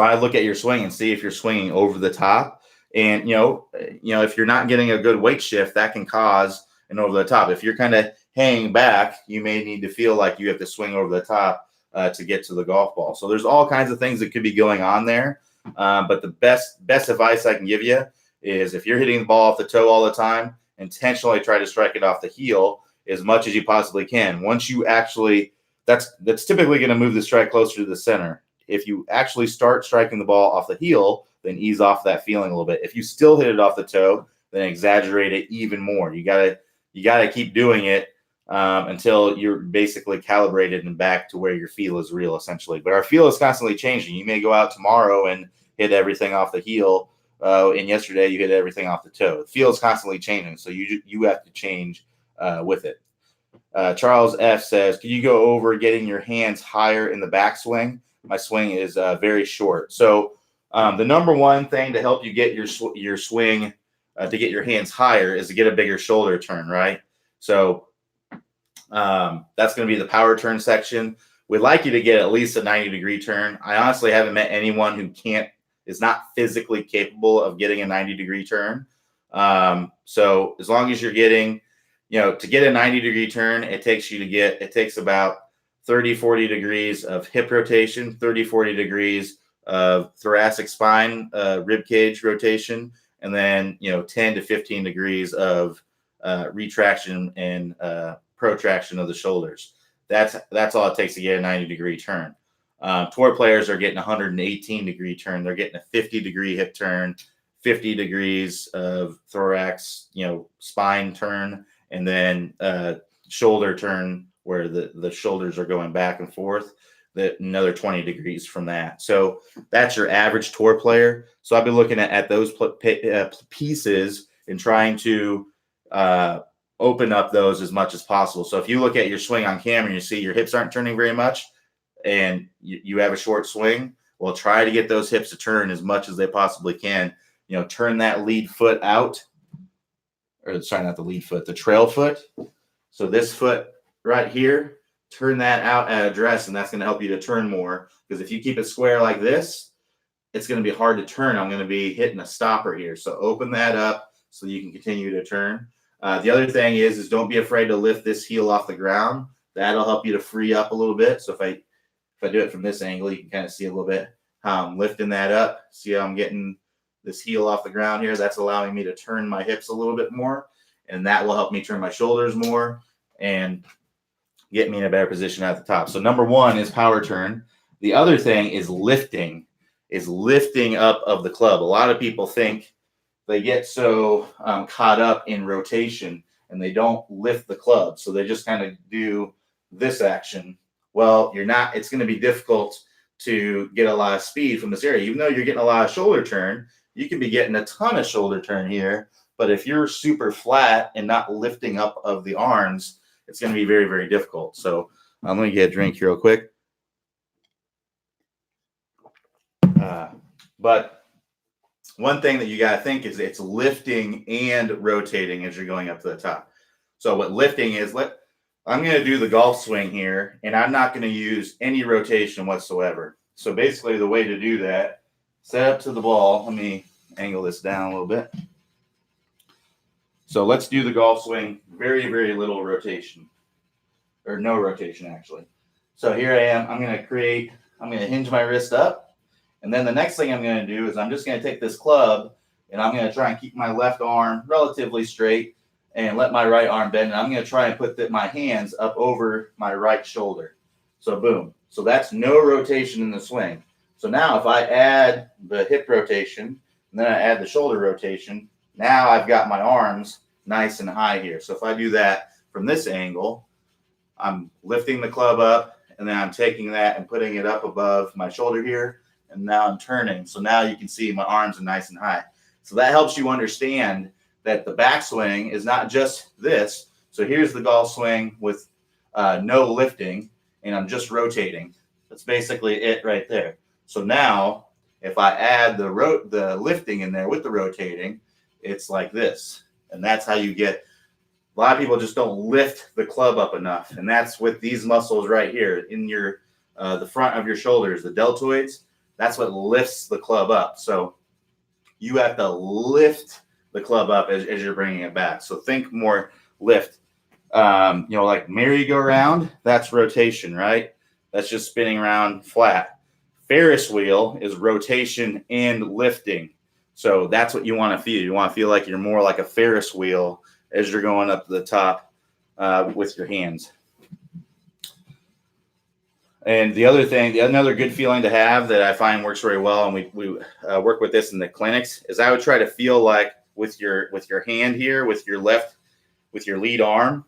I look at your swing and see if you're swinging over the top. And, if you're not getting a good weight shift, that can cause an over the top. If you're kind of hanging back, you may need to feel like you have to swing over the top to get to the golf ball. So there's all kinds of things that could be going on there. But the best advice I can give you is if you're hitting the ball off the toe all the time, intentionally try to strike it off the heel as much as you possibly can. Once you actually, that's typically going to move the strike closer to the center. If you actually start striking the ball off the heel, then ease off that feeling a little bit. If you still hit it off the toe, then exaggerate it even more. You gotta keep doing it until you're basically calibrated and back to where your feel is real, essentially. But our feel is constantly changing. You may go out tomorrow and hit everything off the heel, and yesterday you hit everything off the toe. The feel is constantly changing, so you have to change with it. Charles F says, "Can you go over getting your hands higher in the backswing? My swing is very short." So the number one thing to help you get your swing to get your hands higher is to get a bigger shoulder turn, right? So that's going to be the power turn section. We'd like you to get at least a 90-degree turn. I honestly haven't met anyone who is not physically capable of getting a 90-degree turn. So as long as you're getting, to get a 90-degree turn, it takes about 30, 40 degrees of hip rotation, 30, 40 degrees of thoracic spine, rib cage rotation, and then, 10 to 15 degrees of retraction and protraction of the shoulders. That's all it takes to get a 90-degree turn. Tour players are getting a 118-degree turn. They're getting a 50-degree hip turn, 50 degrees of thorax, spine turn, and then shoulder turn where the shoulders are going back and forth. Another 20 degrees from that. So that's your average tour player. So I've been looking at those pieces and trying to open up those as much as possible. So if you look at your swing on camera and you see your hips aren't turning very much and you have a short swing, well, try to get those hips to turn as much as they possibly can. Turn that lead foot out, or sorry, not the lead foot, the trail foot. So this foot right here, turn that out at address, and that's going to help you to turn more. Because if you keep it square like this, it's going to be hard to turn. I'm going to be hitting a stopper here. So open that up so you can continue to turn. The other thing is don't be afraid to lift this heel off the ground. That'll help you to free up a little bit. So if I do it from this angle, you can kind of see a little bit how I'm lifting that up. See how I'm getting this heel off the ground here? That's allowing me to turn my hips a little bit more, and that will help me turn my shoulders more and get me in a better position at the top. So number one is power turn. The other thing is lifting up of the club. A lot of people think they get so caught up in rotation and they don't lift the club. So they just kind of do this action. Well, you're not. It's going to be difficult to get a lot of speed from this area. Even though you're getting a lot of shoulder turn, you can be getting a ton of shoulder turn here. But if you're super flat and not lifting up of the arms, it's going to be very, very difficult. So I'm going to get a drink here real quick. But one thing that you got to think is it's lifting and rotating as you're going up to the top. So what lifting is, I'm going to do the golf swing here, and I'm not going to use any rotation whatsoever. So basically the way to do that, set up to the ball. Let me angle this down a little bit. So let's do the golf swing. Very, very little rotation, or no rotation actually. So here I am. I'm going to hinge my wrist up. And then the next thing I'm going to do is I'm just going to take this club and I'm going to try and keep my left arm relatively straight and let my right arm bend. And I'm going to try and put my hands up over my right shoulder. So boom. So that's no rotation in the swing. So now if I add the hip rotation and then I add the shoulder rotation, now I've got my arms nice and high here. So if I do that from this angle, I'm lifting the club up and then I'm taking that and putting it up above my shoulder here. And now I'm turning. So now you can see my arms are nice and high. So that helps you understand that the backswing is not just this. So here's the golf swing with no lifting, and I'm just rotating. That's basically it right there. So now if I add the lifting in there with the rotating, it's like this. And that's how you get, a lot of people just don't lift the club up enough. And that's with these muscles right here in your the front of your shoulders, the deltoids. That's what lifts the club up. So you have to lift the club up as you're bringing it back. So think more lift. Like merry-go-round, that's rotation, right? That's just spinning around flat. Ferris wheel is rotation and lifting. So that's what you want to feel. You want to feel like you're more like a Ferris wheel as you're going up to the top with your hands. And the other thing, another good feeling to have that I find works very well, and we work with this in the clinics, is I would try to feel like with your hand here, with your lead arm,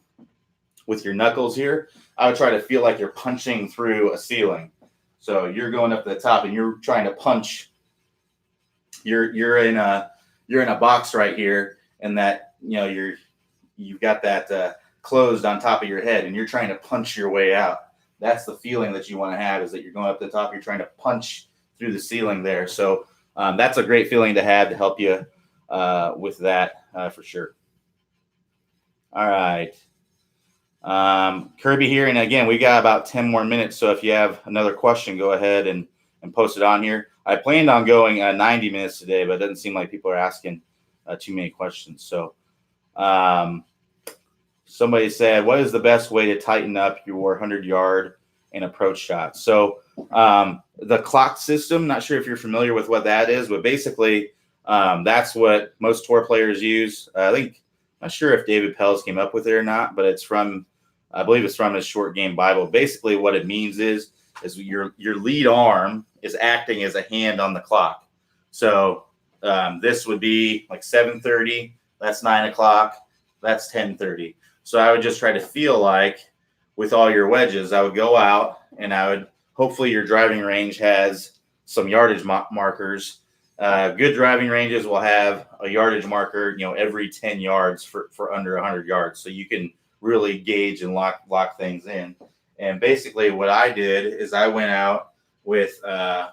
with your knuckles here, I would try to feel like you're punching through a ceiling. So you're going up to the top and you're trying to punch. You're in a box right here, and that you've got that closed on top of your head, and you're trying to punch your way out. That's the feeling that you want to have, is that you're going up to the top, you're trying to punch through the ceiling there. So that's a great feeling to have to help you with that for sure. All right. Kirby here. And again, we got about 10 more minutes. So if you have another question, go ahead and post it on here. I planned on going 90 minutes today, but it doesn't seem like people are asking too many questions. So somebody said, what is the best way to tighten up your 100-yard and approach shots. So the clock system, not sure if you're familiar with what that is, but basically that's what most tour players use. I think, not sure if David Pelz came up with it or not, but I believe it's from his Short Game Bible. Basically what it means is your lead arm is acting as a hand on the clock. So this would be like 7:30, that's 9 o'clock, that's 10:30. So I would just try to feel like with all your wedges, I would go out and hopefully your driving range has some yardage markers. Good driving ranges will have a yardage marker, every 10 yards for under 100 yards. So you can really gauge and lock things in. And basically what I did is I went out with I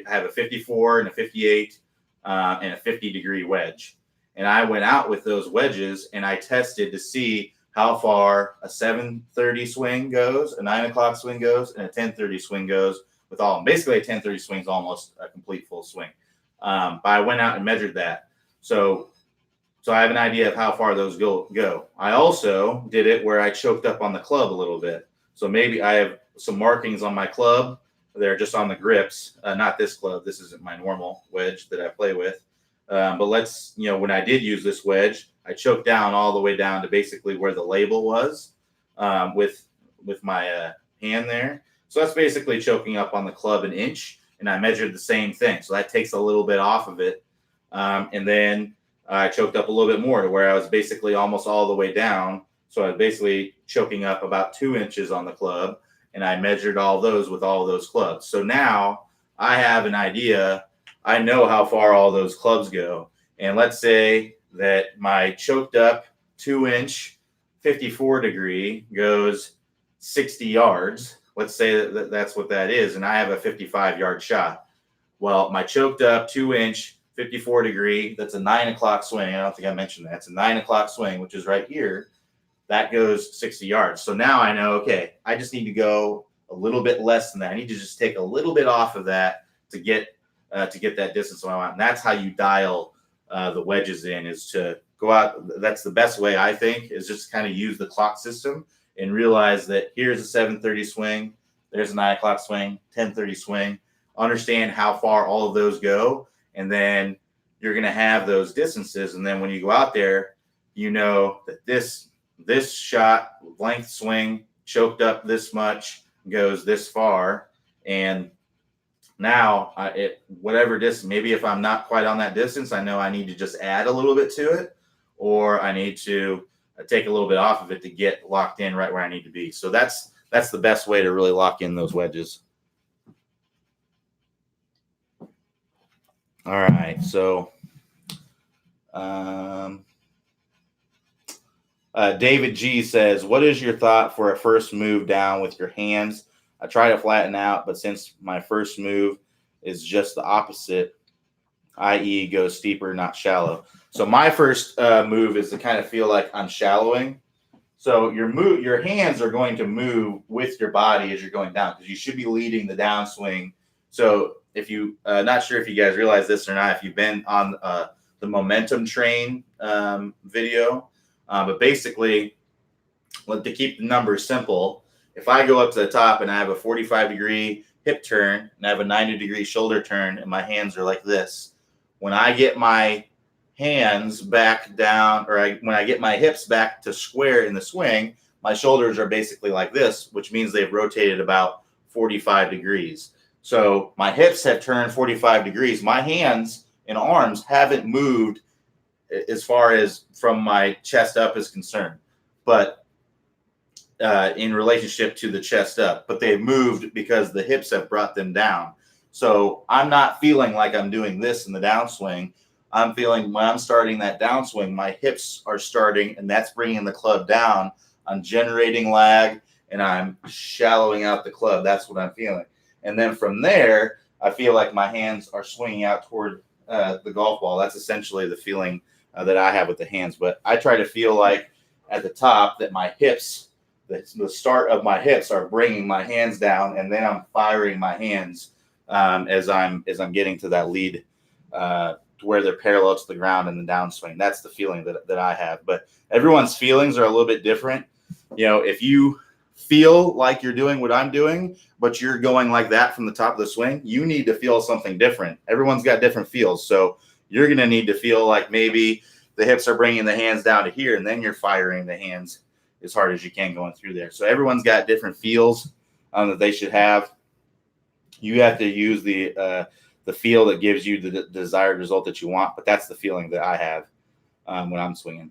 have a 54 and a 58 and a 50-degree wedge. And I went out with those wedges and I tested to see how far a 7:30 swing goes, a 9 o'clock swing goes, and a 10:30 swing goes with all of them. Basically, a 10:30 swing is almost a complete full swing. But I went out and measured that. So I have an idea of how far those go. I also did it where I choked up on the club a little bit. So maybe I have some markings on my club. They're just on the grips. Not this club. This isn't my normal wedge that I play with. But when I did use this wedge, I choked down all the way down to basically where the label was with my hand there. So that's basically choking up on the club an inch. And I measured the same thing. So that takes a little bit off of it. And then I choked up a little bit more to where I was basically almost all the way down. So I was basically choking up about 2 inches on the club. And I measured all those with all of those clubs. So now I have an idea. I know how far all those clubs go. And let's say that my choked up 2-inch 54-degree goes 60 yards. Let's say that that's what that is. And I have a 55-yard shot. Well, my choked up 2-inch 54-degree, that's a 9 o'clock swing. I don't think I mentioned that. It's a 9 o'clock swing, which is right here. That goes 60 yards. So now I know, okay, I just need to go a little bit less than that. I need to just take a little bit off of that to get that distance I want. And that's how you dial the wedges in, is to go out. That's the best way, I think, is just kind of use the clock system and realize that here's a 7:30 swing, there's a 9 o'clock swing, 10:30 swing. Understand how far all of those go, and then you're going to have those distances. And then when you go out there, you know that this shot, length swing, choked up this much, goes this far. And now whatever distance, maybe if I'm not quite on that distance, I know I need to just add a little bit to it, or I need to take a little bit off of it to get locked in right where I need to be. So that's the best way to really lock in those wedges. All right. So David G says, what is your thought for a first move down with your hands? I try to flatten out, but since my first move is just the opposite, i.e. go steeper, not shallow. So my first move is to kind of feel like I'm shallowing. So your hands are going to move with your body as you're going down, because you should be leading the downswing. So if you, not sure if you guys realize this or not, if you've been on the Momentum Train video, but basically, to keep the numbers simple, if I go up to the top and I have a 45-degree hip turn and I have a 90-degree shoulder turn and my hands are like this, when I get my hands back down, or when I get my hips back to square in the swing, my shoulders are basically like this, which means they've rotated about 45 degrees. So my hips have turned 45 degrees. My hands and arms haven't moved as far as from my chest up is concerned, but in relationship to the chest up, but they've moved because the hips have brought them down. So I'm not feeling like I'm doing this in the downswing. I'm feeling when I'm starting that downswing, my hips are starting, and that's bringing the club down. I'm generating lag, and I'm shallowing out the club. That's what I'm feeling. And then from there, I feel like my hands are swinging out toward the golf ball. That's essentially the feeling that I have with the hands. But I try to feel like at the top that my hips, the start of my hips are bringing my hands down, and then I'm firing my hands as I'm getting to that lead to where they're parallel to the ground in the downswing. That's the feeling that I have. But everyone's feelings are a little bit different. If you feel like you're doing what I'm doing, but you're going like that from the top of the swing, you need to feel something different. Everyone's got different feels. So you're going to need to feel like maybe the hips are bringing the hands down to here, and then you're firing the hands as hard as you can going through there. So everyone's got different feels that they should have. You have to use the feel that gives you the desired result that you want, but that's the feeling that I have when I'm swinging.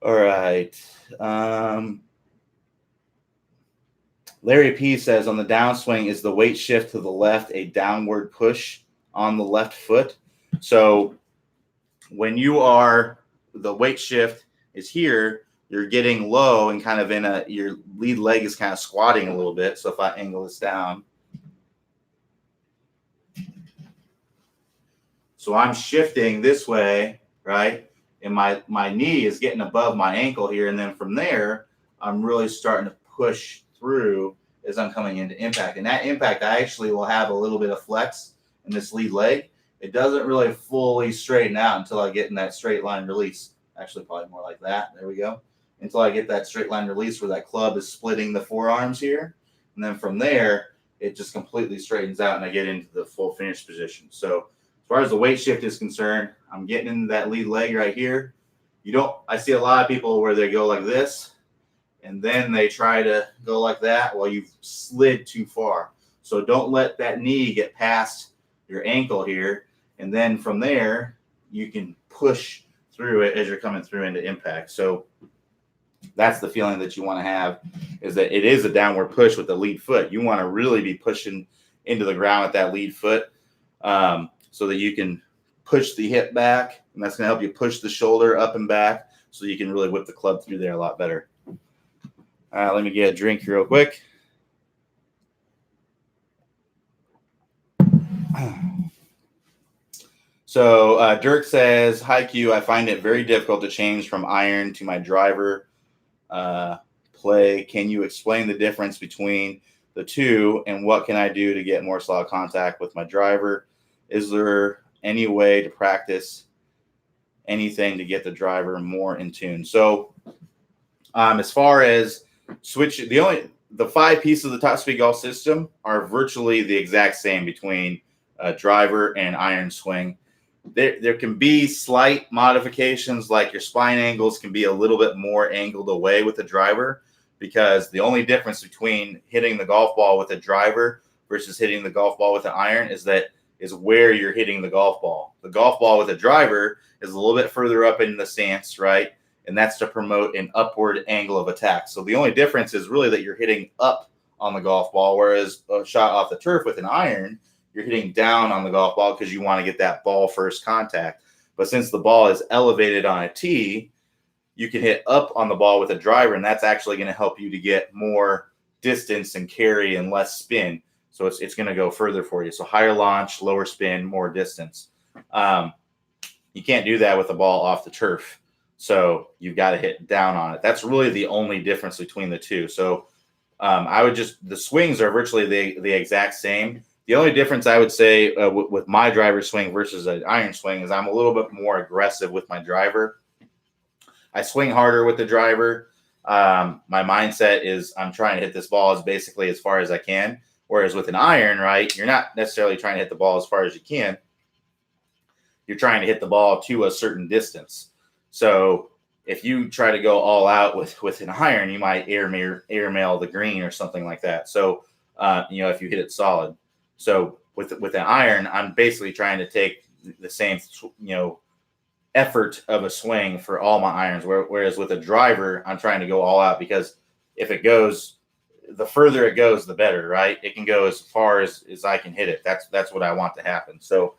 All right. Larry P says, on the downswing, is the weight shift to the left a downward push on the left foot? So when you are, the weight shift is here, you're getting low and kind of your lead leg is kind of squatting a little bit. So if I angle this down, so I'm shifting this way, right? And my knee is getting above my ankle here. And then from there, I'm really starting to push through as I'm coming into impact. And that impact, I actually will have a little bit of flex in this lead leg. It doesn't really fully straighten out until I get in that straight line release. Actually, probably more like that. There we go. Until I get that straight line release where that club is splitting the forearms here. And then from there, it just completely straightens out and I get into the full finish position. So as far as the weight shift is concerned, I'm getting into that lead leg right here. I see a lot of people where they go like this, and then they try to go like that. Well, you've slid too far. So don't let that knee get past your ankle here. And then from there, you can push through it as you're coming through into impact. So that's the feeling that you want to have, is that it is a downward push with the lead foot. You want to really be pushing into the ground with that lead foot so that you can push the hip back, and that's going to help you push the shoulder up and back so you can really whip the club through there a lot better. Let me get a drink real quick. So Dirk says, hi, Q. I find it very difficult to change from iron to my driver play. Can you explain the difference between the two, and what can I do to get more solid contact with my driver? Is there any way to practice anything to get the driver more in tune? So as far as switch, the 5 pieces of the Top Speed Golf system are virtually the exact same between driver and iron swing. There can be slight modifications, like your spine angles can be a little bit more angled away with the driver, because the only difference between hitting the golf ball with a driver versus hitting the golf ball with an iron is where you're hitting the golf ball. The golf ball with a driver is a little bit further up in the stance, right? And that's to promote an upward angle of attack. So the only difference is really that you're hitting up on the golf ball, whereas a shot off the turf with an iron, you're hitting down on the golf ball because you want to get that ball first contact. But since the ball is elevated on a tee, you can hit up on the ball with a driver, and that's actually going to help you to get more distance and carry and less spin. So it's going to go further for you. So higher launch, lower spin, more distance. You can't do that with a ball off the turf. So you've got to hit down on it. That's really the only difference between the two. So the swings are virtually the exact same. The only difference I would say with my driver swing versus an iron swing is I'm a little bit more aggressive with my driver. I swing harder with the driver. My mindset is I'm trying to hit this ball as far as I can. Whereas with an iron, right, you're not necessarily trying to hit the ball as far as you can. You're trying to hit the ball to a certain distance. So if you try to go all out with an iron, you might airmail the green or something like that. So, if you hit it solid. So with an iron, I'm basically trying to take the same, effort of a swing for all my irons. Whereas with a driver, I'm trying to go all out, because if it goes, the further it goes, the better, right? It can go as far as I can hit it. That's what I want to happen. So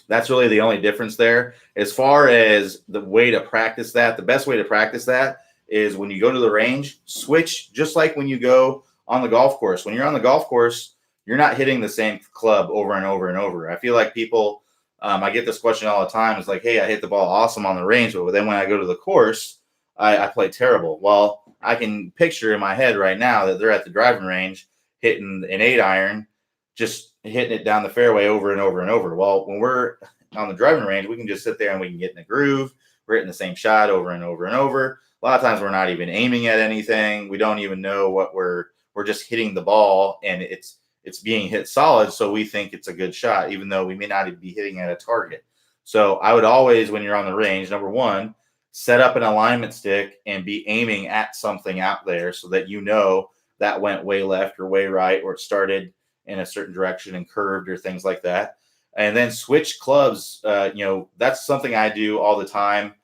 that's really the only difference there. As far as the way to practice that, the best way to practice that is when you go to the range, switch just like when you go on the golf course. When you're on the golf course, you're not hitting the same club over and over and over. I feel like people, I get this question all the time. It's like, hey, I hit the ball awesome on the range, but then when I go to the course, I play terrible. Well, I can picture in my head right now that they're at the driving range hitting an 8-iron, just hitting it down the fairway over and over and over. Well, when we're on the driving range, we can just sit there and we can get in the groove. we're hitting the same shot over and over and over. A lot of times we're not even aiming at anything. We don't even know what we're just hitting the ball, and it's being hit solid, so we think it's a good shot, even though we may not even be hitting at a target. So I would always, when you're on the range, number one, set up an alignment stick and be aiming at something out there so that you know that went way left or way right, or it started in a certain direction and curved or things like that. And then switch clubs. That's something I do all the time.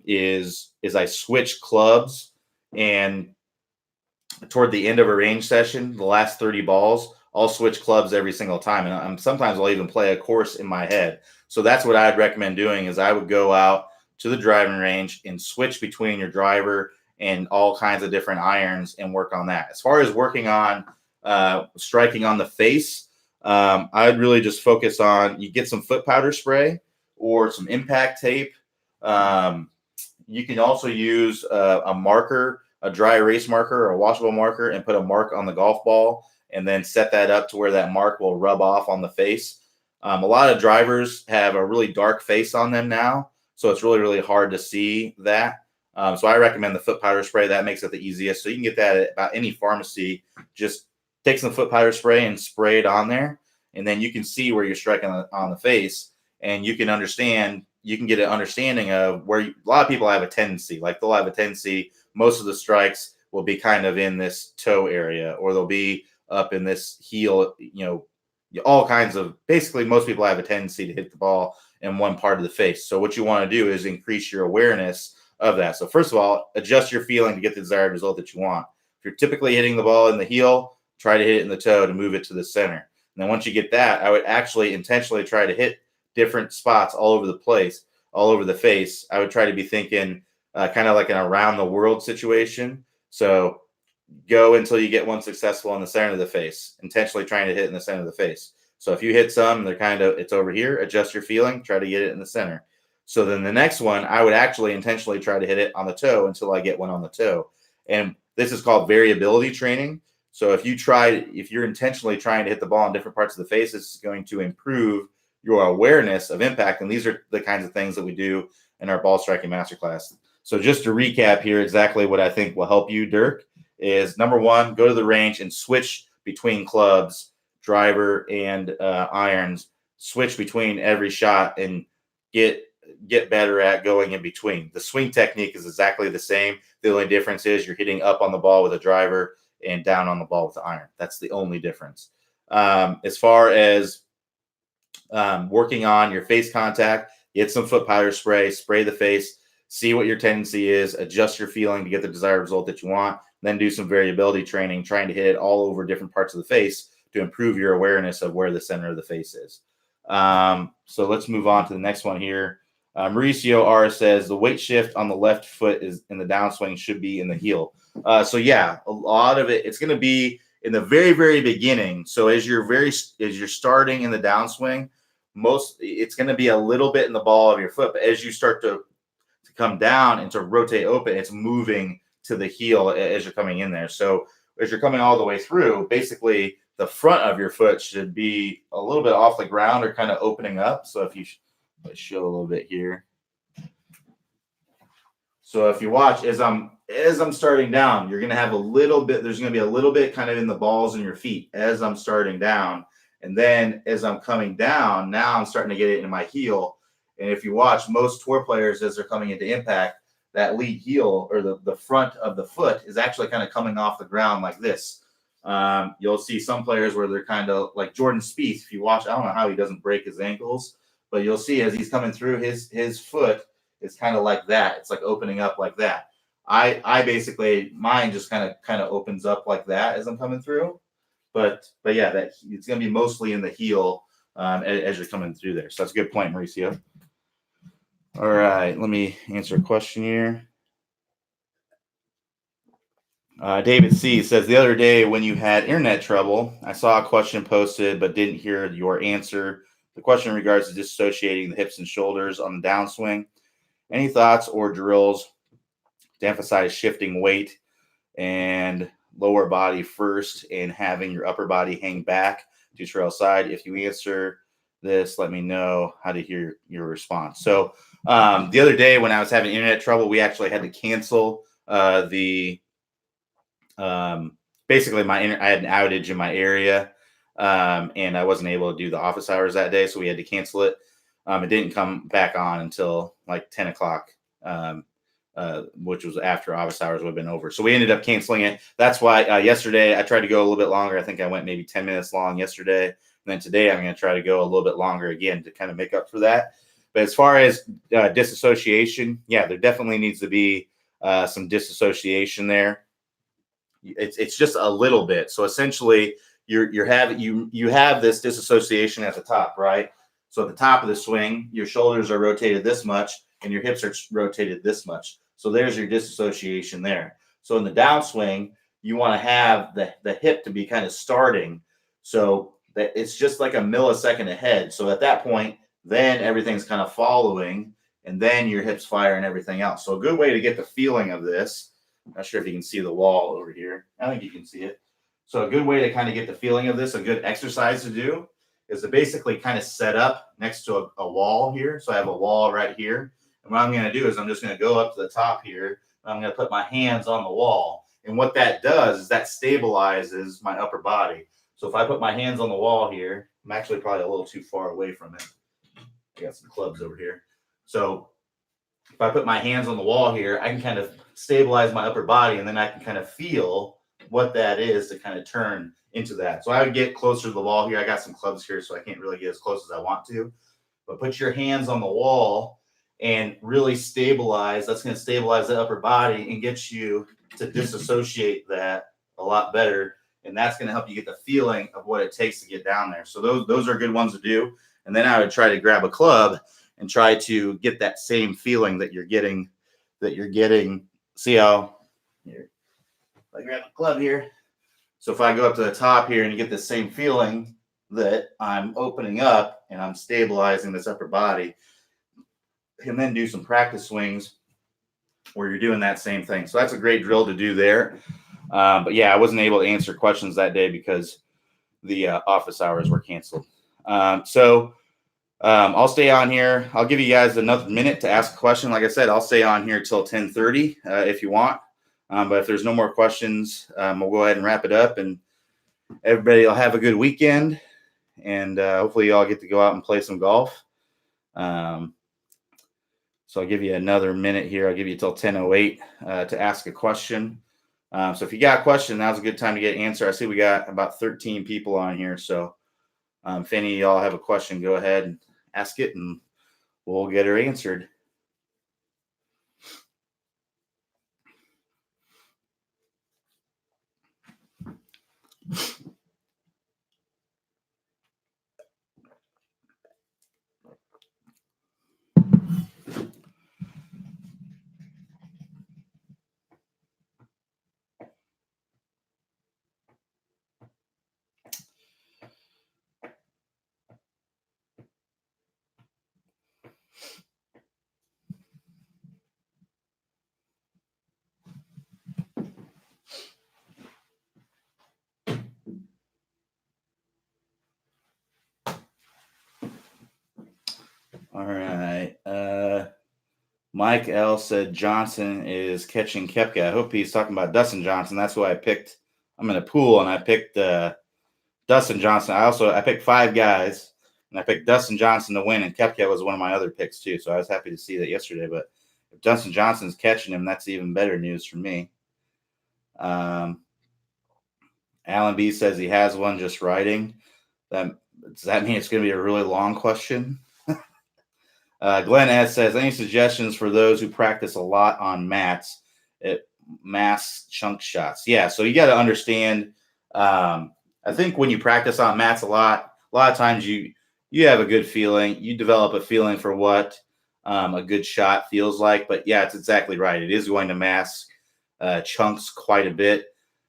Is I switch clubs, and toward the end of a range session, the last 30 balls, I'll switch clubs every single time. And sometimes I'll even play a course in my head. So that's what I'd recommend doing is I would go out to the driving range and switch between your driver and all kinds of different irons and work on that. As far as working on striking on the face, I'd really just focus on, you get some foot powder spray or some impact tape. You can also use a marker, a dry erase marker or a washable marker, and put a mark on the golf ball and then set that up to where that mark will rub off on the face. A lot of drivers have a really dark face on them now, so it's really, really hard to see that. So I recommend the foot powder spray. That makes it the easiest. So you can get that at about any pharmacy. Just take some foot powder spray and spray it on there, and then you can see where you're striking on the face, and you can understand. You can get an understanding of where a lot of people have a tendency. Like they'll have a tendency. Most of the strikes will be kind of in this toe area, or they'll be up in this heel. All kinds of. Basically, most people have a tendency to hit the ball in one part of the face. So what you want to do is increase your awareness of that. So first of all, adjust your feeling to get the desired result that you want. If you're typically hitting the ball in the heel, try to hit it in the toe to move it to the center. And then once you get that, I would actually intentionally try to hit different spots all over the place, all over the face. I would try to be thinking kind of like an around the world situation. So go until you get one successful in the center of the face, intentionally trying to hit in the center of the face. So if you hit some, it's over here, adjust your feeling, try to get it in the center. So then the next one, I would actually intentionally try to hit it on the toe until I get one on the toe. And this is called variability training. So if you're intentionally trying to hit the ball in different parts of the face, this is going to improve your awareness of impact. And these are the kinds of things that we do in our ball striking masterclass. So just to recap here, exactly what I think will help you, Dirk, is number one, go to the range and switch between clubs, driver and irons, switch between every shot and get better at going in between. The swing technique is exactly the same. The only difference is you're hitting up on the ball with a driver and down on the ball with the iron. That's the only difference. As far as working on your face contact, get some foot powder spray the face, see what your tendency is, adjust your feeling to get the desired result that you want, then do some variability training, trying to hit it all over different parts of the face to improve your awareness of where the center of the face is. So let's move on to the next one here. Mauricio R says the weight shift on the left foot is in the downswing should be in the heel. So yeah, a lot of it's going to be in the very, very beginning. So as you're starting in the downswing, it's going to be a little bit in the ball of your foot, but as you start to come down and to rotate open, it's moving to the heel as you're coming in there. So as you're coming all the way through, basically the front of your foot should be a little bit off the ground or kind of opening up. So if you show a little bit here. So if you watch as I'm starting down, you're going to have a little bit, there's going to be a little bit kind of in the balls in your feet as I'm starting down. And then as I'm coming down, now I'm starting to get it into my heel. And if you watch most tour players as they're coming into impact, that lead heel or the front of the foot is actually kind of coming off the ground like this. You'll see some players where they're kind of like Jordan Spieth. If you watch, I don't know how he doesn't break his ankles, but you'll see as he's coming through, his foot is kind of like that. It's like opening up like that. I basically, mine just kind of opens up like that as I'm coming through. But yeah, that it's going to be mostly in the heel as you're coming through there. So that's a good point, Mauricio. All right, let me answer a question here. David C. says, the other day when you had internet trouble, I saw a question posted but didn't hear your answer. The question in regards to dissociating the hips and shoulders on the downswing. Any thoughts or drills to emphasize shifting weight and lower body first and having your upper body hang back to trail side? If you answer this. Let me know how to hear your response. So the other day when I was having internet trouble, we actually had to cancel the basically I had an outage in my area, and I wasn't able to do the office hours that day, so we had to cancel it. It didn't come back on until like 10 o'clock, which was after office hours would have been over. So we ended up canceling it. That's why yesterday I tried to go a little bit longer. I think I went maybe 10 minutes long yesterday. And then today I'm going to try to go a little bit longer again to kind of make up for that. But as far as disassociation, yeah, there definitely needs to be some disassociation there. It's just a little bit. So essentially, you have this disassociation at the top, right? So at the top of the swing, your shoulders are rotated this much, and your hips are rotated this much. So there's your disassociation there. So in the downswing, you want to have the hip to be kind of starting, so that it's just like a millisecond ahead. So at that point, then everything's kind of following, and then your hips fire and everything else. So a good way to get the feeling of this. Not sure if you can see the wall over here. I think you can see it. So a good way to kind of get the feeling of this, a good exercise to do, is to basically kind of set up next to a wall here. So I have a wall right here. And what I'm going to do is I'm just going to go up to the top here. I'm going to put my hands on the wall. And what that does is that stabilizes my upper body. So if I put my hands on the wall here, I'm actually probably a little too far away from it. I got some clubs over here. So if I put my hands on the wall here, I can kind of stabilize my upper body, and then I can kind of feel what that is to kind of turn into that. So I would get closer to the wall here. I got some clubs here, so I can't really get as close as I want to. But put your hands on the wall and really stabilize. That's going to stabilize the upper body and get you to disassociate that a lot better. And that's going to help you get the feeling of what it takes to get down there. So those are good ones to do. And then I would try to grab a club and try to get that same feeling that you're getting. See how here? If I grab a club here. So if I go up to the top here and you get the same feeling that I'm opening up and I'm stabilizing this upper body, and then do some practice swings where you're doing that same thing. So that's a great drill to do there. But yeah, I wasn't able to answer questions that day because the office hours were canceled. I'll stay on here. I'll give you guys another minute to ask a question. Like I said, I'll stay on here till 10:30 if you want. But if there's no more questions, we'll go ahead and wrap it up. And everybody will have a good weekend. And hopefully you all get to go out and play some golf. So I'll give you another minute here. I'll give you till 10:08 to ask a question. So if you got a question, now's a good time to get an answer. I see we got about 13 people on here. So if any of y'all have a question, go ahead and ask it and we'll get her answered. All right. Mike L said Johnson is catching Koepka. I hope he's talking about Dustin Johnson. That's who I picked. I'm in a pool and I picked Dustin Johnson. I picked 5 guys and I picked Dustin Johnson to win, and Koepka was one of my other picks too. So I was happy to see that yesterday. But if Dustin Johnson's catching him, that's even better news for me. Alan B says he has one just writing. Does that mean it's going to be a really long question? Glenn S says, any suggestions for those who practice a lot on mats at mass chunk shots? Yeah, so you got to understand. I think when you practice on mats a lot of times you have a good feeling. You develop a feeling for what a good shot feels like. But yeah, it's exactly right. It is going to mask chunks quite a bit.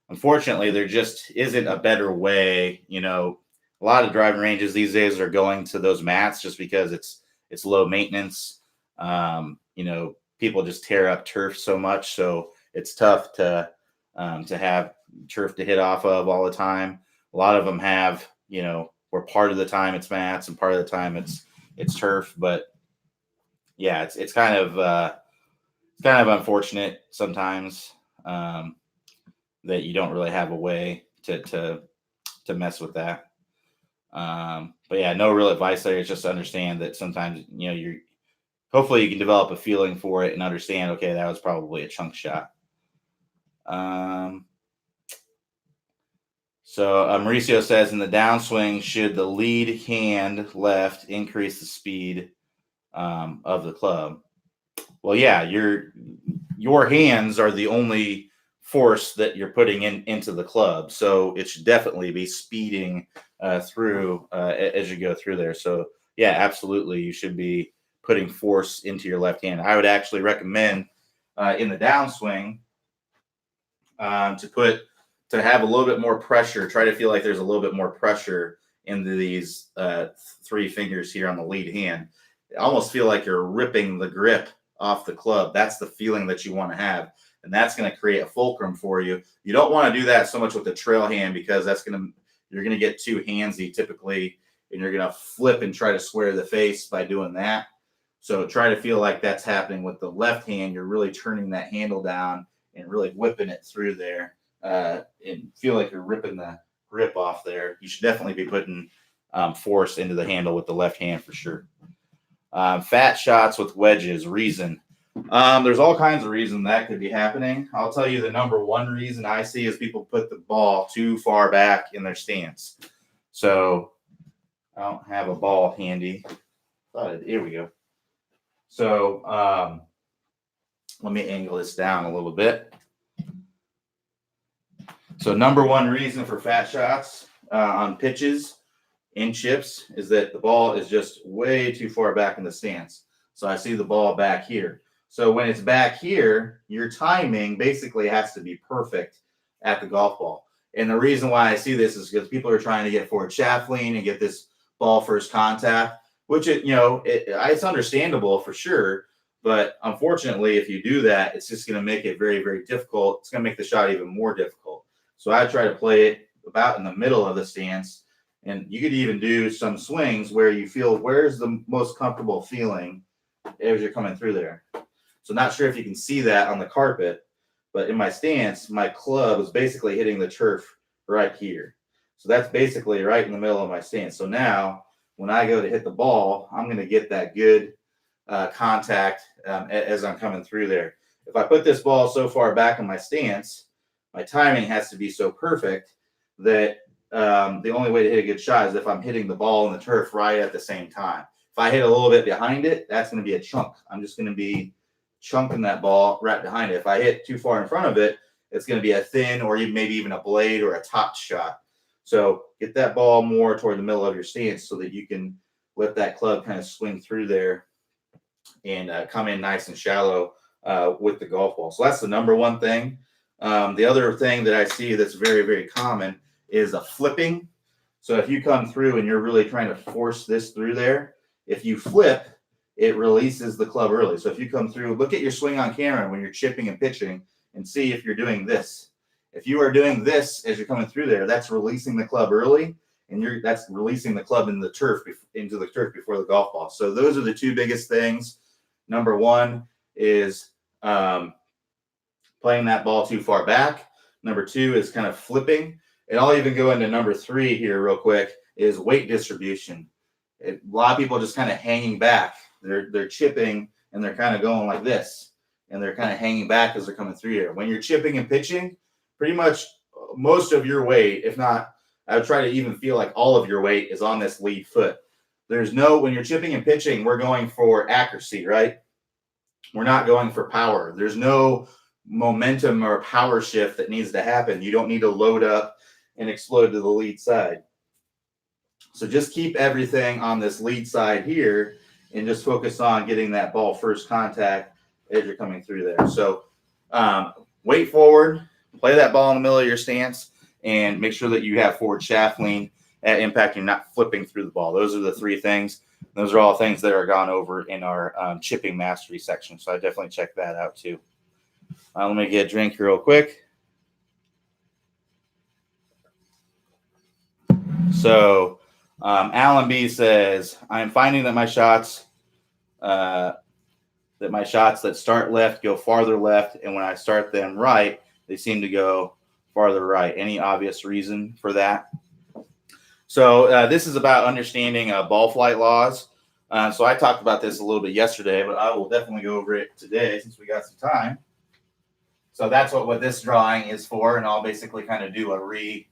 Unfortunately, there just isn't a better way. You know, a lot of driving ranges these days are going to those mats just because it's low maintenance. You know, people just tear up turf so much, so it's tough to have turf to hit off of all the time. A lot of them have, you know, where part of the time it's mats and part of the time it's turf. But yeah, it's kind of unfortunate sometimes that you don't really have a way to mess with that. But yeah, no real advice there. It's just to understand that sometimes, you're hopefully you can develop a feeling for it and understand, okay, that was probably a chunk shot. So Mauricio says, in the downswing, should the lead hand left increase the speed of the club? Well, yeah, your hands are the only force that you're putting into the club, so it should definitely be speeding through as you go through there. So yeah, absolutely, you should be putting force into your left hand. I would actually recommend in the downswing to have a little bit more pressure. Try to feel like there's a little bit more pressure into these 3 fingers here on the lead hand. I almost feel like you're ripping the grip off the club. That's the feeling that you want to have, and that's going to create a fulcrum for you. You don't want to do that so much with the trail hand, because you're going to get too handsy typically, and you're going to flip and try to square the face by doing that. So try to feel like that's happening with the left hand. You're really turning that handle down and really whipping it through there, and feel like you're ripping the grip off there. You should definitely be putting force into the handle with the left hand for sure. Fat shots with wedges, reason. There's all kinds of reasons that could be happening. I'll tell you the number one reason I see is people put the ball too far back in their stance. So I don't have a ball handy. Here we go. So let me angle this down a little bit. So number one reason for fat shots on pitches in chips is that the ball is just way too far back in the stance. So I see the ball back here. So when it's back here, your timing basically has to be perfect at the golf ball. And the reason why I see this is because people are trying to get forward shaft lean and get this ball first contact, which it's understandable for sure. But unfortunately, if you do that, it's just going to make it very, very difficult. It's going to make the shot even more difficult. So I try to play it about in the middle of the stance. And you could even do some swings where you feel where's the most comfortable feeling as you're coming through there. So not sure if you can see that on the carpet, but in my stance, my club is basically hitting the turf right here. So that's basically right in the middle of my stance. So now when I go to hit the ball, I'm going to get that good contact as I'm coming through there. If I put this ball so far back in my stance, my timing has to be so perfect that the only way to hit a good shot is if I'm hitting the ball in the turf right at the same time. If I hit a little bit behind it, that's going to be a chunk. I'm just going to be chunking that ball right behind it. If I hit too far in front of it, it's going to be a thin or maybe even a blade or a top shot. So get that ball more toward the middle of your stance so that you can let that club kind of swing through there and come in nice and shallow with the golf ball. So that's the number one thing. The other thing that I see that's very, very common is a flipping. So if you come through and you're really trying to force this through there, if you flip, it releases the club early. So if you come through, look at your swing on camera when you're chipping and pitching and see if you're doing this. If you are doing this as you're coming through there, that's releasing the club early, and that's releasing the club into the turf before the golf ball. So those are the two biggest things. Number one is playing that ball too far back. Number two is kind of flipping. And I'll even go into number three here real quick is weight distribution. A lot of people are just kind of hanging back. They're chipping and they're kind of going like this, and they're kind of hanging back as they're coming through here. When you're chipping and pitching, pretty much most of your weight, if not, I would try to even feel like all of your weight is on this lead foot. When you're chipping and pitching, we're going for accuracy, right? We're not going for power. There's no momentum or power shift that needs to happen. You don't need to load up and explode to the lead side. So just keep everything on this lead side here and just focus on getting that ball first contact as you're coming through there. So weight forward, play that ball in the middle of your stance, and make sure that you have forward shaft lean at impact. You're not flipping through the ball. Those are the three things. Those are all things that are gone over in our chipping mastery section. So I definitely check that out too. Let me get a drink real quick. So Alan B says, I'm finding that my shots that start left go farther left, and when I start them right, they seem to go farther right. Any obvious reason for that? So this is about understanding ball flight laws. So I talked about this a little bit yesterday, but I will definitely go over it today since we got some time. So that's what this drawing is for, and I'll basically kind of do a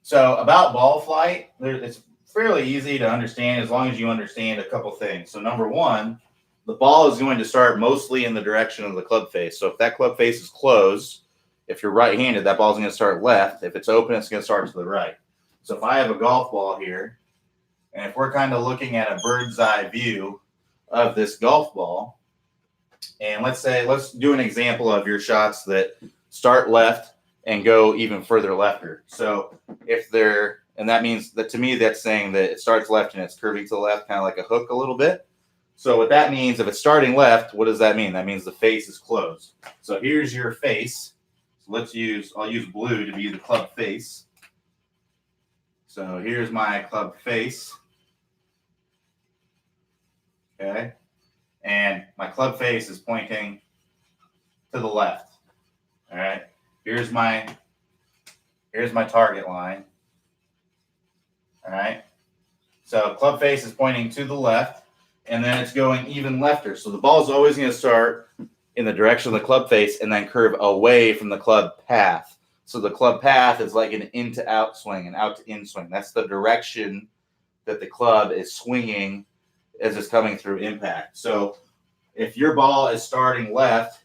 So about ball flight, it's fairly easy to understand as long as you understand a couple things. So number one, the ball is going to start mostly in the direction of the club face. So if that club face is closed, if you're right-handed, that ball's going to start left. If it's open, it's going to start to the right. So if I have a golf ball here, and if we're kind of looking at a bird's eye view of this golf ball, and let's do an example of your shots that start left and go even further lefter. So and that means that to me, that's saying that it starts left and it's curving to the left, kind of like a hook a little bit. So what that means, if it's starting left, what does that mean? That means the face is closed. So here's your face. So I'll use blue to be the club face. So here's my club face. Okay. And my club face is pointing to the left. All right. Here's my target line. All right. So club face is pointing to the left, and then it's going even lefter. So the ball is always going to start in the direction of the club face and then curve away from the club path. So the club path is like an in to out swing, an out to in swing. That's the direction that the club is swinging as it's coming through impact. So if your ball is starting left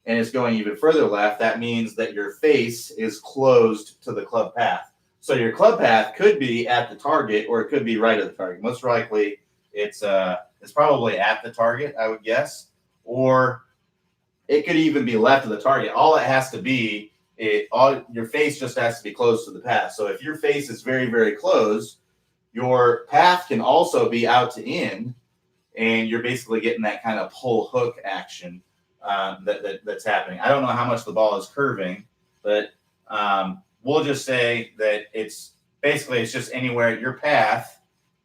and it's going even further left, that means that your face is closed to the club path. So your club path could be at the target, or it could be right at the target. Most likely, it's probably at the target, I would guess, or it could even be left of the target. All it has to be, your face just has to be close to the path. So if your face is very, very close, your path can also be out to in, and you're basically getting that kind of pull hook action that's happening. I don't know how much the ball is curving, but we'll just say that it's just anywhere your path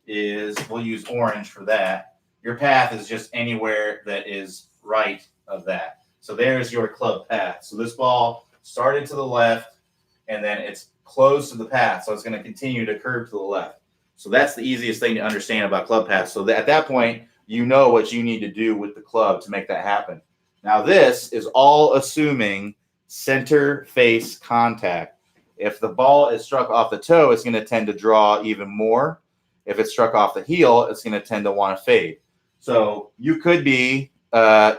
is. We'll use orange for that. Your path is just anywhere that is right of that. So there's your club path. So this ball started to the left, and then it's close to the path. So it's going to continue to curve to the left. So that's the easiest thing to understand about club paths. So at that point, you know what you need to do with the club to make that happen. Now, this is all assuming center face contact. If the ball is struck off the toe, it's going to tend to draw even more. If it's struck off the heel, it's going to tend to want to fade. So you could be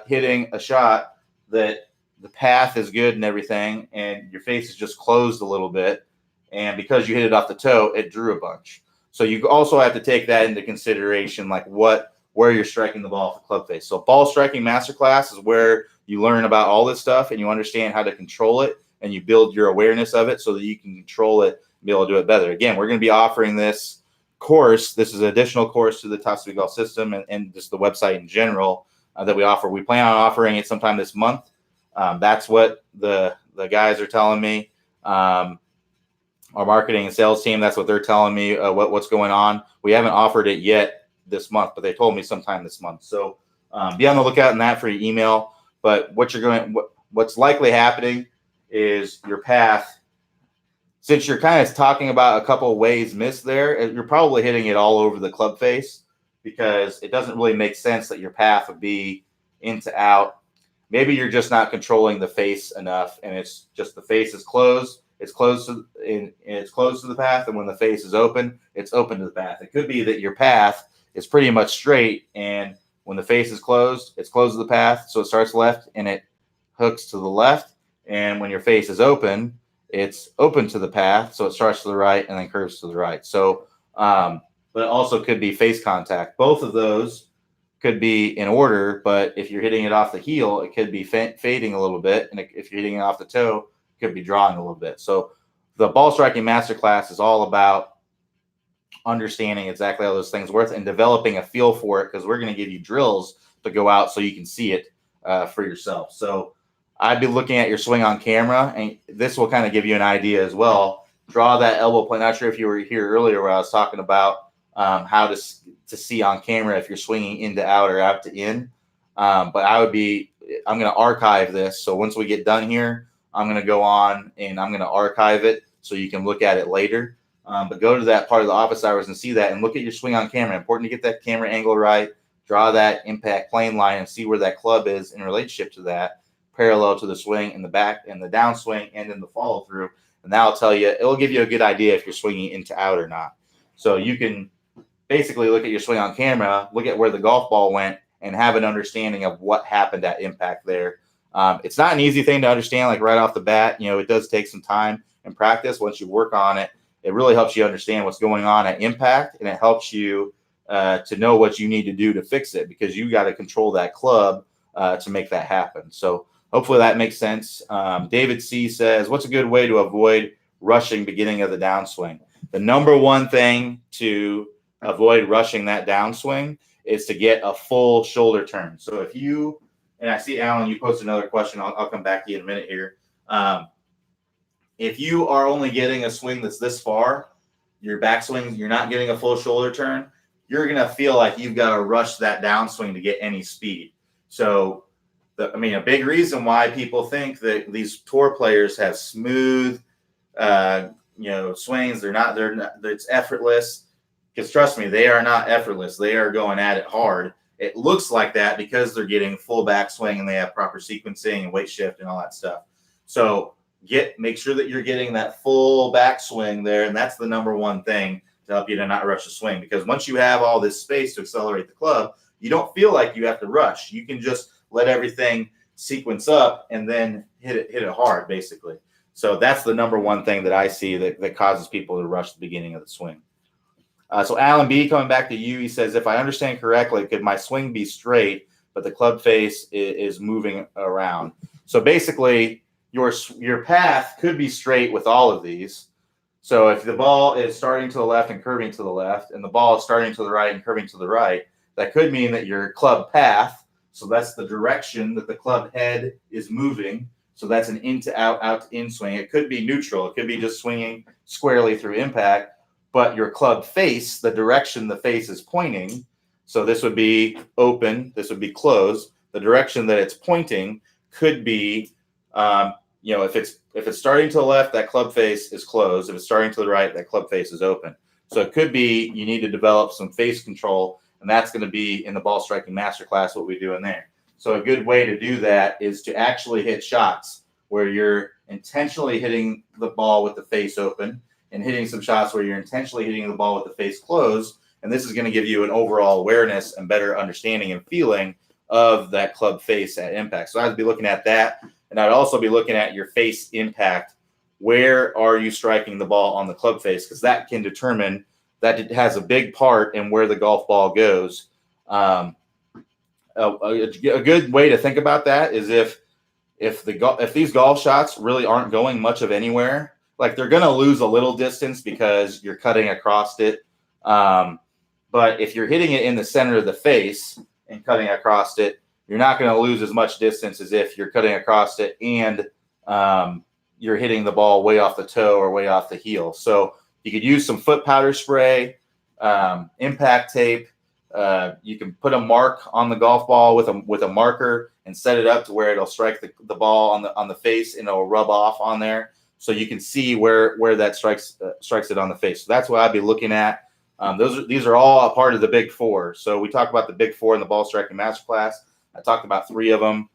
hitting a shot that the path is good and everything, and your face is just closed a little bit. And because you hit it off the toe, it drew a bunch. So you also have to take that into consideration, like where you're striking the ball for club face. So ball striking masterclass is where you learn about all this stuff and you understand how to control it, and you build your awareness of it so that you can control it and be able to do it better. Again, we're going to be offering this course. This is an additional course to the Top Speed Golf System and just the website in general that we offer. We plan on offering it sometime this month. That's what the guys are telling me. Our marketing and sales team, that's what they're telling me, what's going on. We haven't offered it yet this month, but they told me sometime this month. So be on the lookout in that for your email. But what's likely happening is your path, since you're kind of talking about a couple of ways missed there, you're probably hitting it all over the club face, because it doesn't really make sense that your path would be in to out. Maybe you're just not controlling the face enough, and it's just the face is closed. It's close to the path, and when the face is open, it's open to the path. It could be that your path is pretty much straight, and when the face is closed, it's closed to the path, so it starts left and it hooks to the left. And when your face is open, it's open to the path, so it starts to the right and then curves to the right. So, but it also could be face contact. Both of those could be in order, but if you're hitting it off the heel, it could be fading a little bit, and if you're hitting it off the toe, could be drawing a little bit. So the ball striking masterclass is all about understanding exactly how those things work and developing a feel for it, because we're going to give you drills to go out so you can see it for yourself. So I'd be looking at your swing on camera, and this will kind of give you an idea as well. draw that elbow point. Not sure if you were here earlier where I was talking about how to see on camera if you're swinging in to out or out to in. But I'm going to archive this. So once we get done here, I'm going to go on and I'm going to archive it so you can look at it later. But go to that part of the office hours and see that and look at your swing on camera. Important to get that camera angle right. Draw that impact plane line and see where that club is in relationship to that, parallel to the swing in the back and the downswing and in the follow through. And that'll tell you, it'll give you a good idea if you're swinging into out or not. So you can basically look at your swing on camera, look at where the golf ball went, and have an understanding of what happened at impact there. It's not an easy thing to understand, like right off the bat. It does take some time and practice. Once you work on it, it really helps you understand what's going on at impact, and it helps you to know what you need to do to fix it, because you got to control that club to make that happen. So hopefully that makes sense. David C. says, what's a good way to avoid rushing beginning of the downswing? The number one thing to avoid rushing that downswing is to get a full shoulder turn. So if you, and I see Alan, you posted another question. I'll come back to you in a minute here. If you are only getting a swing that's this far, your backswing, you're not getting a full shoulder turn, you're going to feel like you've got to rush that downswing to get any speed. So, a big reason why people think that these tour players have smooth, swings, it's effortless. Because trust me, they are not effortless. They are going at it hard. It looks like that because they're getting full backswing and they have proper sequencing and weight shift and all that stuff. So make sure that you're getting that full backswing there, and that's the number one thing to help you to not rush the swing. Because once you have all this space to accelerate the club, you don't feel like you have to rush. You can just let everything sequence up and then hit it hard, basically. So that's the number one thing that I see that causes people to rush the beginning of the swing. So Alan B, coming back to you, he says, if I understand correctly, could my swing be straight, but the club face is moving around? So basically, your path could be straight with all of these. So if the ball is starting to the left and curving to the left, and the ball is starting to the right and curving to the right, that could mean that your club path, so that's the direction that the club head is moving. So that's an in to out, out to in swing. It could be neutral. It could be just swinging squarely through impact. But your club face, the direction the face is pointing, so this would be open, this would be closed. The direction that it's pointing could be, if it's starting to the left, that club face is closed. If it's starting to the right, that club face is open. So it could be you need to develop some face control, and that's going to be in the ball striking masterclass, what we do in there. So a good way to do that is to actually hit shots where you're intentionally hitting the ball with the face open, and hitting some shots where you're intentionally hitting the ball with the face closed. And this is going to give you an overall awareness and better understanding and feeling of that club face at impact. So I'd be looking at that. And I'd also be looking at your face impact. Where are you striking the ball on the club face? Because that can determine, that it has a big part in where the golf ball goes. A good way to think about that is if these golf shots really aren't going much of anywhere, like they're going to lose a little distance because you're cutting across it. But if you're hitting it in the center of the face and cutting across it, you're not going to lose as much distance as if you're cutting across it and you're hitting the ball way off the toe or way off the heel. So you could use some foot powder spray, impact tape. You can put a mark on the golf ball with a marker and set it up to where it'll strike the ball on the face, and it'll rub off on there. So you can see where that strikes it on the face. So that's what I'd be looking at. These are all a part of the Big Four. So we talked about the Big Four in the ball striking masterclass. I talked about 3 of them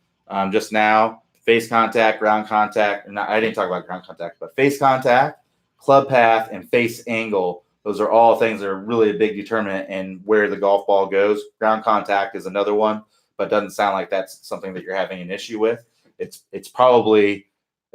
just now: face contact, ground contact. I didn't talk about ground contact, but face contact, club path, and face angle. Those are all things that are really a big determinant in where the golf ball goes. Ground contact is another one, but it doesn't sound like that's something that you're having an issue with. It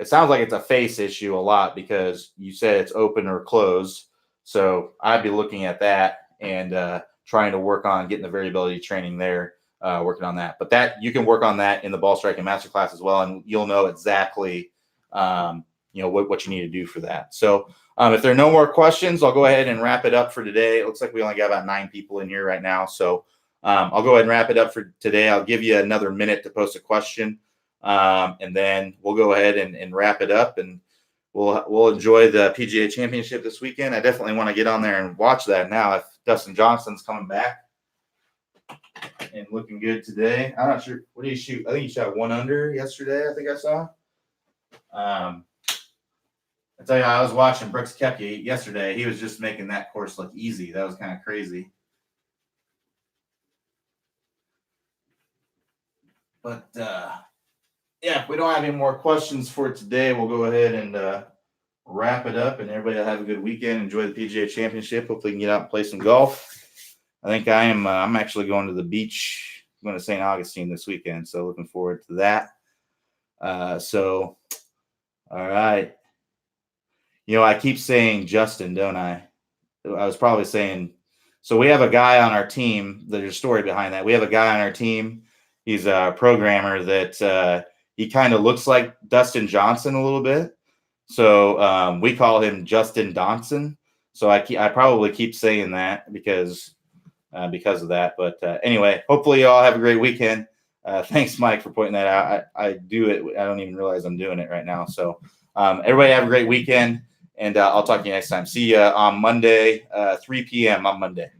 sounds like it's a face issue a lot because you said it's open or closed. So I'd be looking at that and trying to work on getting the variability training there, working on that. But that you can work on that in the ball striking masterclass as well, and you'll know exactly what you need to do for that. So if there are no more questions, I'll go ahead and wrap it up for today. It looks like we only got about 9 people in here right now. So I'll go ahead and wrap it up for today. I'll give you another minute to post a question. And then we'll go ahead and wrap it up, and we'll enjoy the PGA Championship this weekend. I definitely want to get on there and watch that now. If Dustin Johnson's coming back and looking good today, I'm not sure. What did he shoot? I think he shot 1 under yesterday. I think I saw. I tell you, I was watching Brooks Koepka yesterday. He was just making that course look easy. That was kind of crazy. But yeah, if we don't have any more questions for today, we'll go ahead and wrap it up. And everybody will have a good weekend. Enjoy the PGA Championship. Hopefully, you can get out and play some golf. I think I am. I'm actually going to the beach. I'm going to St. Augustine this weekend, so looking forward to that. All right. I keep saying Justin, don't I? I was probably saying. So we have a guy on our team. There's a story behind that. We have a guy on our team. He's a programmer that he kind of looks like Dustin Johnson a little bit. So we call him Justin Donson. So I probably keep saying that because of that. But anyway, hopefully you all have a great weekend. Thanks, Mike, for pointing that out. I do it. I don't even realize I'm doing it right now. So everybody have a great weekend, and I'll talk to you next time. See you on Monday, 3 p.m. on Monday.